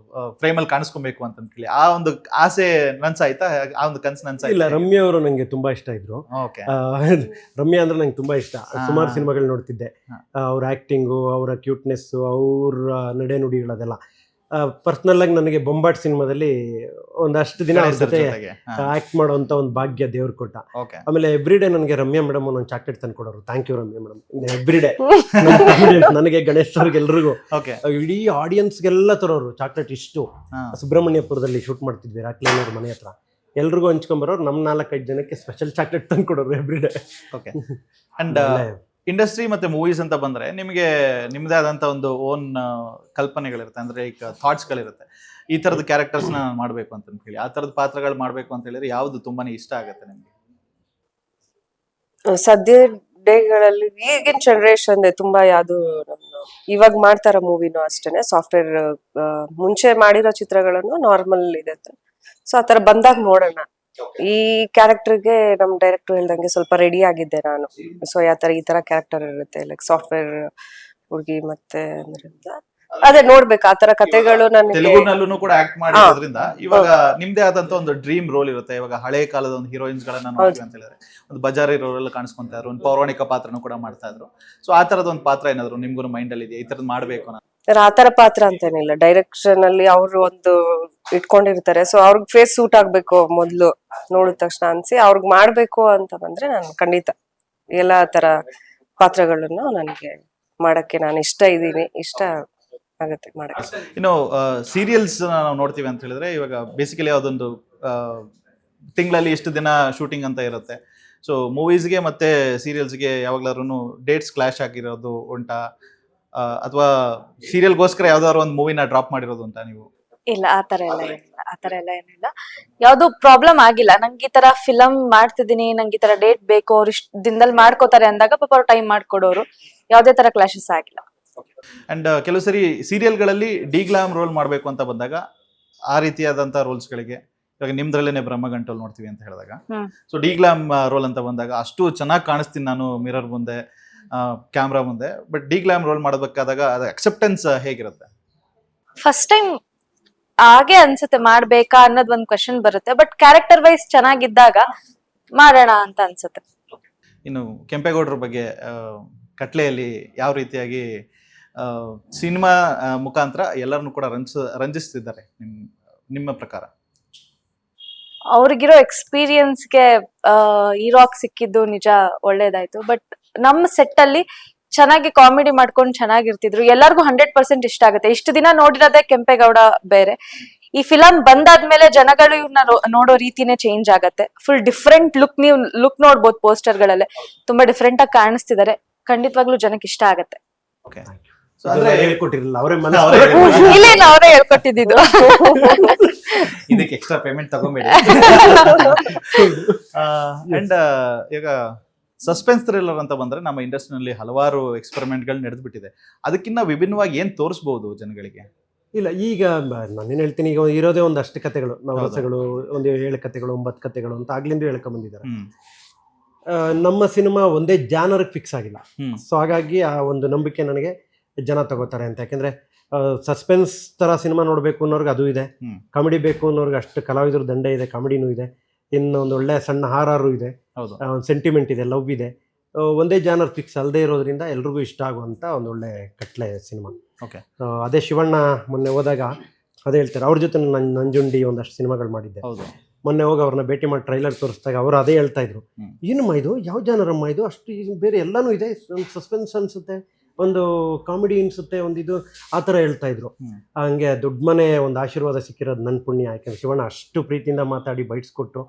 ಫ್ರೇಮ್ ಅಲ್ಲಿ ಕಾಣಿಸ್ಕೊಬೇಕು ಅಂತ ಹೇಳಿ. ಆ ಒಂದು ಆಸೆ ನನ್ಸಾಯ್ತಾ? ಆ ಒಂದು ಕನ್ಸು ನನ್ಸಾಯ್ತಾ? ಇಲ್ಲ, ರಮ್ಯಾ ಅವರು ನಂಗೆ ತುಂಬಾ ಇಷ್ಟ ಇದ್ರು. ಓಕೆ. ರಮ್ಯಾ ಅಂದ್ರೆ ನಂಗೆ ತುಂಬಾ ಇಷ್ಟ. ಸುಮಾರು ಸಿನಿಮಾಗಳು ನೋಡ್ತಿದ್ದೆ. ಅವ್ರ ಆಕ್ಟಿಂಗು, ಅವರ ಕ್ಯೂಟ್ನೆಸ್, ಅವ್ರ ನಡೆ ನುಡಿಗಳದೆಲ್ಲ. ಪರ್ಸನಲ್ ಆಗಿ ನನಗೆ ಬೊಂಬಾಟ್ ಸಿನಿಮಾದಲ್ಲಿ ಒಂದಷ್ಟು ದಿನ ಅವ್ರ ಜೊತೆ ಆಕ್ಟ್ ಮಾಡುವಂತ ಒಂದು ಭಾಗ್ಯ ದೇವ್ರು ಕೊಟ್ಟ. ಆಮೇಲೆ ಎವ್ರಿಡೇ ನನಗೆ ರಮ್ಯಾ ಮೇಡಮ್ ಒಂದು ಚಾಕ್ಲೇಟ್ ತಂದು ಕೊಡೋರು. Thank you Ramya madam. Everyday ನನಗೆ, ಗಣೇಶ್ ಅವ್ರಿಗೆಲ್ರಿಗೂ, ಇಡೀ ಆಡಿಯನ್ಸ್ಗೆಲ್ಲ ತರೋರು ಚಾಕ್ಲೇಟ್. ಇಷ್ಟು ಸುಬ್ರಹ್ಮಣ್ಯಪುರದಲ್ಲಿ ಶೂಟ್ ಮಾಡ್ತಿದ್ವಿ, ರಾಕ್ಲೇನವ್ರ ಮನೆ ಹತ್ರ. ಎಲ್ರಿಗೂ ಹಂಚ್ಕೊಂಬರೋರು. ನಮ್ 4-5 ಜನಕ್ಕೆ ಸ್ಪೆಷಲ್ ಚಾಕ್ಲೇಟ್ ತಂದು ಕೊಡೋರು ಎವ್ರಿಡೇ. ಓಕೆ. ಅಂಡ್ ಇಂಡಸ್ಟ್ರಿ ಮತ್ತೆ ಮೂವೀಸ್ ಅಂತ ಬಂದ್ರೆ ನಿಮಗೆ ನಿಮ್ದೇ ಆದಂತ ಒಂದು ಓನ್ ಕಲ್ಪನೆಗಳಿರುತ್ತೆ, ಅಂದ್ರೆ ಈಗ ಥಾಟ್ಸ್ಗಳಿರುತ್ತೆ. ಈ ತರದ ಕ್ಯಾರೆಕ್ಟರ್ಸ್ ನಾನು ಮಾಡ್ಬೇಕು ಅಂತ ಹೇಳಿ, ಆ ತರದ ಪಾತ್ರಗಳು ಮಾಡ್ಬೇಕು ಅಂತ ಹೇಳಿದ್ರೆ ಯಾವ್ದು ತುಂಬಾನೇ ಇಷ್ಟ ಆಗುತ್ತೆ ನಿಮ್ಗೆ? ಸದ್ಯ ಡೇಗಳಲ್ಲಿ ಈಗಿನ ಜನರೇಷನ್ ತುಂಬಾ ಯಾವ್ದು ಇವಾಗ ಮಾಡ್ತಾರ ಮೂವಿನೂ ಅಷ್ಟೇನೆ ಸಾಫ್ಟ್ವೇರ್. ಮುಂಚೆ ಮಾಡಿರೋ ಚಿತ್ರಗಳನ್ನು ನಾರ್ಮಲ್ ಇದೆ, ಸೊ ಆತರ ಬಂದಾಗ ನೋಡೋಣ. ಈ ಕ್ಯಾರೆಕ್ಟರ್ಗೆ ನಮ್ ಡೈರೆಕ್ಟರ್ ಹೇಳ್ದಂಗೆ ಸ್ವಲ್ಪ ರೆಡಿ ಆಗಿದ್ದೆ ನಾನು. ಸೊ ಈ ತರ ಕ್ಯಾರೆಕ್ಟರ್ ಇರುತ್ತೆ, ಲೈಕ್ ಸಾಫ್ಟ್ವೇರ್ ಹುಡುಗಿ. ಮತ್ತೆ ಅದೇ ನೋಡ್ಬೇಕು ಆ ತರ ಕಥೆಗಳು. ನನಗೆ ತೆಲುಗುನಲ್ಲೂ ಕೂಡ ಆಕ್ಟ್ ಮಾಡಿರೋದ್ರಿಂದ ಇವಾಗ ನಿಮ್ದೇ ಆದಂತ ಒಂದು ಡ್ರೀಮ್ ರೋಲ್ ಇರುತ್ತೆ. ಇವಾಗ ಹಳೆ ಕಾಲದ ಒಂದು ಹೀರೋಯಿನ್ಸ್ ಗಳನ್ನ ನೋಡ್ತೀವಿ ಅಂತ ಹೇಳಿದ್ರೆ ಒಂದು ಬಜಾರಿ ರೋಲ್ ಎಲ್ಲ ಕಾಣಿಸ್ಕೊಂತಾ ಇದ್ರು, ಒಂದು ಪೌರಾಣಿಕ ಪಾತ್ರನೂ ಕೂಡ ಮಾಡ್ತಾ ಇದ್ರು. ಸೊ ಆ ತರದ ಒಂದು ಪಾತ್ರ ಏನಾದ್ರು ನಿಮ್ಗೂ ಮೈಂಡ್ ಅಲ್ಲಿ ಇದೆಯಾ, ಈ ತರದ್ ಮಾಡ್ಬೇಕು ನಾನು? ಆತರ ಪಾತ್ರ ಅಂತೇನಿಲ್ಲ, ಡೈರೆಕ್ಷನ್ ಅಲ್ಲಿ ಅವ್ರು ಒಂದು ಇಟ್ಕೊಂಡಿರ್ತಾರೆ. ಸೊ ಅವ್ರಿಗೆ ಫೇಸ್ ಸೂಟ್ ಆಗ್ಬೇಕು ಮೊದ್ಲು ನೋಡಿದ ತಕ್ಷಣ ಅನ್ಸಿ ಅವ್ರಿಗೆ ಮಾಡ್ಬೇಕು ಅಂತ ಬಂದ್ರೆ ನಾನು ಖಂಡಿತ ಎಲ್ಲಾ ತರ ಪಾತ್ರಗಳನ್ನು ನನ್ಗೆ ಮಾಡಕ್ಕೆ ನಾನು ಇಷ್ಟ ಆಗತ್ತೆ ಮಾಡಕ್ಕೆ. ಇನ್ನು ಸೀರಿಯಲ್ಸ್ ನಾವು ನೋಡ್ತೀವಿ ಅಂತ ಹೇಳಿದ್ರೆ ಇವಾಗ ಬೇಸಿಕಲಿ ಅದೊಂದು ತಿಂಗಳಲ್ಲಿ ಇಷ್ಟು ದಿನ ಶೂಟಿಂಗ್ ಅಂತ ಇರುತ್ತೆ. ಸೊ ಮೂವೀಸ್ಗೆ ಮತ್ತೆ ಸೀರಿಯಲ್ಸ್ಗೆ ಯಾವಾಗ್ಲಾರು ಡೇಟ್ಸ್ ಕ್ಲಾಶ್ ಆಗಿರೋದು ಉಂಟಾ, ಅಥವಾ ಸೀರಿಯಲ್ಗೋಸ್ಕರ ಯಾವ್ದಾದ್ರು ಒಂದು ಮೂವಿನ ಡ್ರಾಪ್ ಮಾಡಿರೋದು ಉಂಟಾ ನೀವು? ಇಲ್ಲ, ಆತರ ಎಲ್ಲ ಏನಿಲ್ಲ. ಯಾವ್ದು ಪ್ರಾಬ್ಲಮ್ ಆಗಿಲ್ಲ. ನಂಗೆ ಈ ತರ ಫಿಲಂ ಮಾಡ್ತಿದೀನಿ, ನಂಗೆ ಈ ತರ ಡೇಟ್ ಬೇಕು, ಅವ್ರು ಇಷ್ಟ ದಿನದಲ್ಲಿ ಮಾಡ್ಕೋತಾರೆ ಅಂದಾಗ ಪಾಪ ಅವ್ರು ಟೈಮ್ ಮಾಡ್ಕೊಡೋರು. ಯಾವ್ದೇ ತರ ಕ್ಲಾಶಸ್ ಆಗಿಲ್ಲ. ಅಂಡ್ ಕೆಲವು ಸರಿ ಸೀರಿಯಲ್ಗಳಲ್ಲಿ ಡಿಗ್ಲಾಮ್ ರೋಲ್ ಮಾಡ್ಬೇಕು ಅಂತ ಬಂದಾಗ ಆ ರೀತಿಯಾದಂಥ ರೋಲ್ಸ್ಗಳಿಗೆ ಇವಾಗ ನಿಮ್ದ್ರಲ್ಲೇನೆ ಬ್ರಹ್ಮಗಂಟಲ್ ನೋಡ್ತೀವಿ ಅಂತ ಹೇಳಿದಾಗ, ಹ್ಮ್. ಸೊ ಡಿ ಗ್ಲಾಮ್ ರೋಲ್ ಅಂತ ಬಂದಾಗ ಅಷ್ಟು ಚೆನ್ನಾಗಿ ಕಾಣಿಸ್ತೀನಿ ನಾನು ಮಿರರ್ ಮುಂದೆ, ಕ್ಯಾಮ್ರಾ ಮುಂದೆ. ಬಟ್ ಡಿ ಗ್ಲಾಮ್ ರೋಲ್ ಮಾಡಬೇಕಾದಾಗ ಅದು ಅಕ್ಸೆಪ್ಟೆನ್ಸ್ ಹೇಗಿರುತ್ತೆ? ಫಸ್ಟ್ ಟೈಮ್ ಹಾಗೆ ಅನ್ಸುತ್ತೆ ಮಾಡ್ಬೇಕಾ ಅನ್ನೋದ್ ಒಂದ್ ಕ್ವಶನ್ ಬರುತ್ತೆ, ಬಟ್ ಕ್ಯಾರೆಕ್ಟರ್ ವೈಸ್ ಚೆನ್ನಾಗಿದ್ದಾಗ ಮಾಡೋಣ ಅಂತ ಅನ್ಸುತ್ತೆ. ಇನ್ನು ಕೆಂಪೇಗೌಡರ ಬಗ್ಗೆ ಕಟ್ಲೆಯಲ್ಲಿ ಯಾವ ರೀತಿಯಾಗಿ ಸಿನಿಮಾ ಮುಖಾಂತರ ಎಲ್ಲರನ್ನು ಕೂಡ ರಂಜಿಸ್ತಿದ್ದಾರೆ ನಿಮ್ಮ ಪ್ರಕಾರ? ಅವ್ರಿಗಿರೋ ಎಕ್ಸ್ಪೀರಿಯನ್ಸ್ಗೆ ಹೀರೋಕ್ ಸಿಕ್ಕಿದ್ದು ನಿಜ ಒಳ್ಳೇದಾಯ್ತು. ಬಟ್ ನಮ್ಮ ಸೆಟ್ ಅಲ್ಲಿ ಚೆನ್ನಾಗಿ ಕಾಮಿಡಿ ಮಾಡ್ಕೊಂಡು ಚೆನ್ನಾಗಿರ್ತಿದ್ರು. ಎಲ್ಲರಿಗೂ 100% ಇಷ್ಟ ಆಗುತ್ತೆ. ಇಷ್ಟು ದಿನ ನೋಡಿರೋದೇ ಕೆಂಪೇಗೌಡ ಬೇರೆ. ಈ ಫಿಲಂ ಬಂದಾದ್ಮೇಲೆ ಜನಗಳು ಇವ್ರನ್ನ ನೋಡೋ ರೀತಿನೇ ಚೇಂಜ್ ಆಗತ್ತೆ. ಫುಲ್ ಡಿಫ್ರೆಂಟ್ ನೀವು ಲುಕ್ ನೋಡ್ಬೋದು ಪೋಸ್ಟರ್ ಗಳಲ್ಲೇ. ತುಂಬಾ ಡಿಫ್ರೆಂಟ್ ಆಗಿ ಕಾಣಿಸ್ತಿದ್ದಾರೆ. ಖಂಡಿತವಾಗ್ಲೂ ಜನಕ್ಕೆ ಇಷ್ಟ ಆಗತ್ತೆ. ಓಕೆ, ಸೊ ಅಂದ್ರೆ ಅಂದ್ರೆ ಹೇಳ್ಕೊಟ್ಟಿರಲಿಲ್ಲ ಅವರೇ ಇಲ್ಲ ಅವರೇ ಹೇಳ್ಕೊಟ್ಟಿದ್ದು. ಇದಕ್ಕೆ ಎಕ್ಸ್ಟ್ರಾ ಪೇಮೆಂಟ್ ತಗೊಂಬೇಡಿ. ಅಂಡ್ ಈಗ ಸಸ್ಪೆನ್ಸ್ ಥ್ರಿಲ್ಲರ್ ಅಂತ ಬಂದ್ರೆ ನಮ್ಮ ಇಂಡಸ್ಟ್ರಿನಲ್ಲಿ ಹಲವಾರು ಎಕ್ಸ್ಪೆರಿಮೆಂಟ್ಗಳು ನಡೆದ್ಬಿಟ್ಟಿದೆ. ಅದಕ್ಕಿಂತ ವಿಭಿನ್ನವಾಗಿ ಏನ್ ತೋರಿಸಬಹುದು ಜನಗಳಿಗೆ? ಇಲ್ಲ, ಈಗ ನಾನೇನು ಹೇಳ್ತೀನಿ, ಈಗ ಇರೋದೇ ಒಂದಷ್ಟು ಕತೆಗಳು, ನವರಸಗಳು, ಒಂದು 7 ಕತೆಗಳು 9 ಕತೆಗಳು ಅಂತ ಆಗ್ಲಿಂದ ಹೇಳ್ಕೊಂಡ್ ಬಂದಿದ್ದಾರೆ. ನಮ್ಮ ಸಿನಿಮಾ ಒಂದೇ ಜಾನರ್ಗೆ ಫಿಕ್ಸ್ ಆಗಿಲ್ಲ. ಸೊ ಹಾಗಾಗಿ ಆ ಒಂದು ನಂಬಿಕೆ ನನಗೆ ಜನ ತಗೋತಾರೆ ಅಂತ. ಯಾಕೆಂದ್ರೆ ಸಸ್ಪೆನ್ಸ್ ತರ ಸಿನಿಮಾ ನೋಡ್ಬೇಕು ಅನ್ನೋರ್ಗೆ ಅದು ಇದೆ, ಕಾಮಿಡಿ ಬೇಕು ಅನ್ನೋರ್ಗೆ ಅಷ್ಟು ಕಲಾವಿದರು ದಂಡೆ ಇದೆ, ಕಾಮಿಡಿನೂ ಇದೆ, ಇನ್ನು ಒಂದು ಒಳ್ಳೆ ಸಣ್ಣ ಹಾರಾರು ಇದೆ, ಒಂದು ಸೆಂಟಿಮೆಂಟ್ ಇದೆ, ಲವ್ ಇದೆ. ಒಂದೇ ಜಾನರ್ ಫಿಕ್ಸ್ ಅಲ್ಲದೆ ಇರೋದ್ರಿಂದ ಎಲ್ರಿಗೂ ಇಷ್ಟ ಆಗುವಂಥ ಒಂದು ಒಳ್ಳೆ ಕಟ್ಲೆ ಸಿನಿಮಾ. ಓಕೆ, ಅದೇ ಶಿವಣ್ಣ ಮೊನ್ನೆ ಹೋದಾಗ ಅದೇ ಹೇಳ್ತಾರೆ, ಅವ್ರ ಜೊತೆ ನಂಜುಂಡಿ ಒಂದಷ್ಟು ಸಿನಿಮಾಗಳು ಮಾಡಿದ್ದೆ. ಮೊನ್ನೆ ಹೋಗಿ ಅವ್ರನ್ನ ಭೇಟಿ ಮಾಡಿ ಟ್ರೈಲರ್ ತೋರಿಸಿದಾಗ ಅವರು ಅದೇ ಹೇಳ್ತಾ ಇದ್ರು, ಏನಮ್ಮ ಇದು, ಯಾವ ಜಾನರಮ್ಮ ಇದು, ಅಷ್ಟು ಬೇರೆ ಎಲ್ಲಾನು ಇದೆ, ಒಂದು ಸಸ್ಪೆನ್ಸ್ ಅನ್ಸುತ್ತೆ, ಒಂದು ಕಾಮಿಡಿ ಅನ್ಸುತ್ತೆ, ಒಂದು ಇದು, ಆ ಥರ ಹೇಳ್ತಾ ಇದ್ರು. ಹಂಗೆ ದೊಡ್ಡ ಮನೆ ಒಂದು ಆಶೀರ್ವಾದ ಸಿಕ್ಕಿರೋದು ನನ್ನ ಪುಣ್ಯ. ಯಾಕೆಂದ್ರೆ ಶಿವಣ್ಣ ಅಷ್ಟು ಪ್ರೀತಿಯಿಂದ ಮಾತಾಡಿ ಬೈಟ್ಸ್ಕೊಟ್ಟು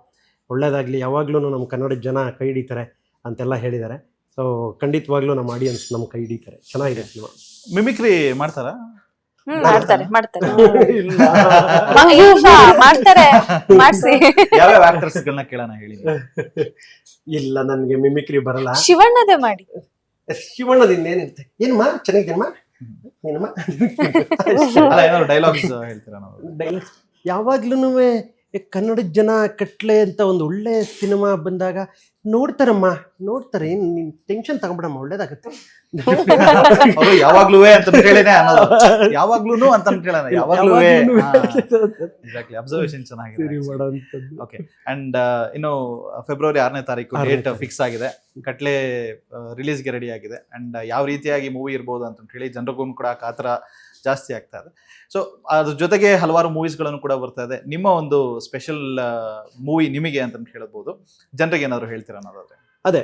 ಒಳ್ಳೇದಾಗಲಿ, ಯಾವಾಗಲೂ ನಮ್ಮ ಕನ್ನಡದ ಜನ ಕೈ ಹಿಡಿತಾರೆ ಅಂತೆಲ್ಲ ಹೇಳಿದ್ದಾರೆ. ಸೊ ಖಂಡಿತವಾಗ್ಲೂ ನಮ್ಮ ಆಡಿಯನ್ಸ್ ನಮ್ಮ ಕೈ ಹಿಡಿತಾರೆ. ಚೆನ್ನಾಗಿದೆ ಸಿನಿಮಾ. ಮಿಮಿಕ್ರಿ ಮಾಡ್ತಾರಾ? ಮಾಡ್ತಾರೆ ಮಾಡ್ಸಿ. ಯಾವ್ಯಾವ ಆಕ್ಟರ್ಸ್ ಗಳನ್ನ ಕೇಳೋಣ ಹೇಳಿ. ಇಲ್ಲ, ನನಗೆ ಮಿಮಿಕ್ರಿ ಬರಲ್ಲ. ಶಿವಣ್ಣದೇ ಮಾಡಿ. ಶಿವಣ್ಣದಿಂದ ಏನಿರುತ್ತೆ, ಏನಮ್ಮ ಚೆನ್ನಾಗಿದ್ದೀನಮ್ಮ, ಏನಮ್ಮ ಏನಾದ್ರು ಡೈಲಾಗ್ಸ್ ಹೇಳ್ತೀರಾ? ಡೈಲಾಗ್ಸ್ ಯಾವಾಗ್ಲೂ ಕನ್ನಡದ ಜನ ಕಟ್ಲೆ ಅಂತ ಒಂದು ಒಳ್ಳೆ ಸಿನಿಮಾ ಬಂದಾಗ ನೋಡ್ತಾರಮ್ಮ, ನೋಡ್ತಾರೆ, ಏನ್ ನೀನ್ ಟೆನ್ಷನ್ ತಗೊಂಬಿಡಮ್ಮ, ಒಳ್ಳೇದಾಗತ್ತೆ. ಅವರು ಯಾವಾಗ್ಲೂ ಅಂತ ಹೇಳಿನೇ ಅನ್ನೋದು, ಯಾವಾಗ್ಲೂ ಅಂತ ಕೇಳೋಣ, ಯಾವಾಗ್ಲೂ. ಎಕ್ಸಾಕ್ಟ್ಲಿ, ಅಬ್ಸರ್ವೇಷನ್ ಚೆನ್ನಾಗಿದೆ. ಓಕೆ, ಅಂಡ್ ಇನ್ನು ಫೆಬ್ರವರಿ 6ನೇ ತಾರೀಕು ಡೇಟ್ ಫಿಕ್ಸ್ ಆಗಿದೆ. ಕಟ್ಲೆ ರಿಲೀಸ್ಗೆ ರೆಡಿ ಆಗಿದೆ. ಅಂಡ್ ಯಾವ ರೀತಿಯಾಗಿ ಮೂವಿ ಇರ್ಬೋದು ಅಂತ ಹೇಳಿ ಜನರಿಗೂ ಕೂಡ ಕಾತರ ಜಾಸ್ತಿ ಆಗ್ತಾ ಇದೆ. ಸೊ ಅದ್ರ ಜೊತೆಗೆ ಹಲವಾರು ಮೂವೀಸ್ಗಳನ್ನು ಕೂಡ ಬರ್ತಾ ಇದೆ. ನಿಮ್ಮ ಒಂದು ಸ್ಪೆಷಲ್ ಮೂವಿ ನಿಮಗೆ ಅಂತ ಹೇಳ್ಬೋದು, ಜನರಿಗೆ ಏನಾದ್ರು ಹೇಳ್ತೀರಾ ಅನ್ನೋದಾದ್ರೆ? ಅದೇ,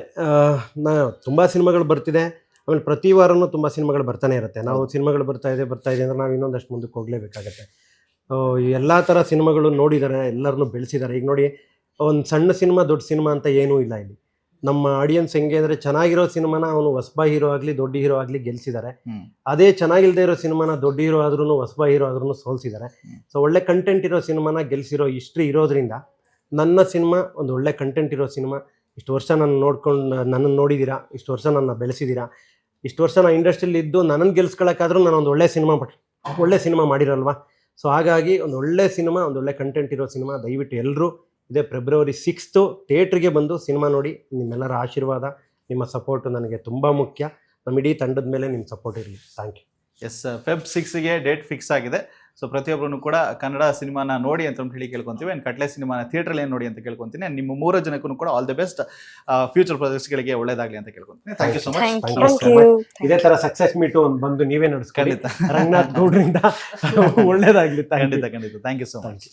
ತುಂಬ ಸಿನಿಮಾಗಳು ಬರ್ತಿದೆ. ಆಮೇಲೆ ಪ್ರತಿ ವಾರನೂ ತುಂಬ ಸಿನಿಮಾಗಳು ಬರ್ತಾನೆ ಇರುತ್ತೆ. ನಾವು ಸಿನಿಮಾಗಳು ಬರ್ತಾ ಇದೆ ಅಂದ್ರೆ ನಾವು ಇನ್ನೊಂದಷ್ಟು ಮುಂದಕ್ಕೆ ಹೋಗಲೇಬೇಕಾಗತ್ತೆ. ಎಲ್ಲ ಥರ ಸಿನಿಮಾಗಳು ನೋಡಿದ್ದಾರೆ, ಎಲ್ಲರನ್ನೂ ಬೆಳೆಸಿದ್ದಾರೆ. ಈಗ ನೋಡಿ, ಒಂದು ಸಣ್ಣ ಸಿನಿಮಾ ದೊಡ್ಡ ಸಿನಿಮಾ ಅಂತ ಏನೂ ಇಲ್ಲ ಇಲ್ಲಿ. ನಮ್ಮ ಆಡಿಯನ್ಸ್ ಹೆಂಗೆ ಅಂದರೆ, ಚೆನ್ನಾಗಿರೋ ಸಿನಿಮಾನ ಅವನು ಹೊಸಬ ಹೀರೋ ಆಗಲಿ ದೊಡ್ಡ ಹೀರೋ ಆಗಲಿ ಗೆಲ್ಸಿದ್ದಾರೆ. ಅದೇ ಚೆನ್ನಾಗಿಲ್ಲದೆ ಇರೋ ಸಿನಿಮಾನ ದೊಡ್ಡ ಹೀರೋ ಆದ್ರೂ ಹೊಸಬ ಹೀರೋ ಆದ್ರೂ ಸೋಲ್ಸಿದ್ದಾರೆ. ಸೊ ಒಳ್ಳೆ ಕಂಟೆಂಟ್ ಇರೋ ಸಿನಿಮಾನ ಗೆಲ್ಸಿರೋ ಹಿಸ್ಟ್ರಿ ಇರೋದ್ರಿಂದ ನನ್ನ ಸಿನಿಮಾ ಒಂದು ಒಳ್ಳೆ ಕಂಟೆಂಟ್ ಇರೋ ಸಿನಿಮಾ. ಇಷ್ಟು ವರ್ಷ ನನ್ನನ್ನು ನೋಡಿದ್ದೀರಾ, ಇಷ್ಟು ವರ್ಷ ನನ್ನ ಬೆಳೆಸಿದ್ದೀರಾ, ಇಷ್ಟು ವರ್ಷ ನಾನು ಇಂಡಸ್ಟ್ರಿಯಲ್ಲಿ ಇದ್ದು ನನ್ನನ್ನು ಗೆಲ್ಸ್ಕೊಳ್ಳೋಕ್ಕಾದ್ರೂ ನಾನು ಒಂದು ಒಳ್ಳೆ ಸಿನಿಮಾ ಮಾಡಿರಲ್ವಾ. ಸೊ ಹಾಗಾಗಿ ಒಂದು ಒಳ್ಳೆ ಸಿನಿಮಾ, ಒಂದು ಒಳ್ಳೆ ಕಂಟೆಂಟ್ ಇರೋ ಸಿನಿಮಾ. ದಯವಿಟ್ಟು ಎಲ್ಲರೂ ಇದೇ ಫೆಬ್ರವರಿ 6 ಥಿಯೇಟ್ರಿಗೆ ಬಂದು ಸಿನಿಮಾ ನೋಡಿ. ನಿಮ್ಮೆಲ್ಲರ ಆಶೀರ್ವಾದ, ನಿಮ್ಮ ಸಪೋರ್ಟು ನನಗೆ ತುಂಬ ಮುಖ್ಯ. ನಮ್ಮ ಇಡೀ ತಂಡದ ಮೇಲೆ ನಿಮ್ಮ ಸಪೋರ್ಟ್ ಇರಲಿ. Thank you. ಎಸ್, ಫೆಬ್ 6ಗೆ ಡೇಟ್ ಫಿಕ್ಸ್ ಆಗಿದೆ. ಸೊ ಪ್ರತಿಯೊಬ್ಬರೂ ಕೂಡ ಕನ್ನಡ ಸಿನಿಮಾನ ನೋಡಿ ಅಂತ ಹೇಳಿ ಕೇಳ್ಕೊತೀವಿ. ಆ್ಯಂಡ್ ಕಟ್ಲೆ ಸಿನಿಮಾನ ಥಿಯೇಟ್ರಲ್ಲಿ ಏನು ನೋಡಿ ಅಂತ ಕೇಳ್ಕೊತೀನಿ. ನಿಮ್ಮ 3 ಜನಕ್ಕೂ ಕೂಡ ಆಲ್ ದಿ ಬೆಸ್ಟ್. ಫ್ಯೂಚರ್ ಪ್ರಾಜೆಕ್ಟ್ಸ್ಗಳಿಗೆ ಒಳ್ಳೇದಾಗಲಿ ಅಂತ ಕೇಳ್ಕೊತೀನಿ. Thank you so much. ಇದೇ ಥರ ಸಕ್ಸಸ್ ಮೀಟು ಬಂದು ನೀವೇ ನಡೆಸ್ಕೊಳ್ಳಿ. ರಂಗನಾಥ್ ಗೌಡ್ರಿಂದ ಒಳ್ಳೇದಾಗಲಿ. ಖಂಡಿತ. Thank you so much.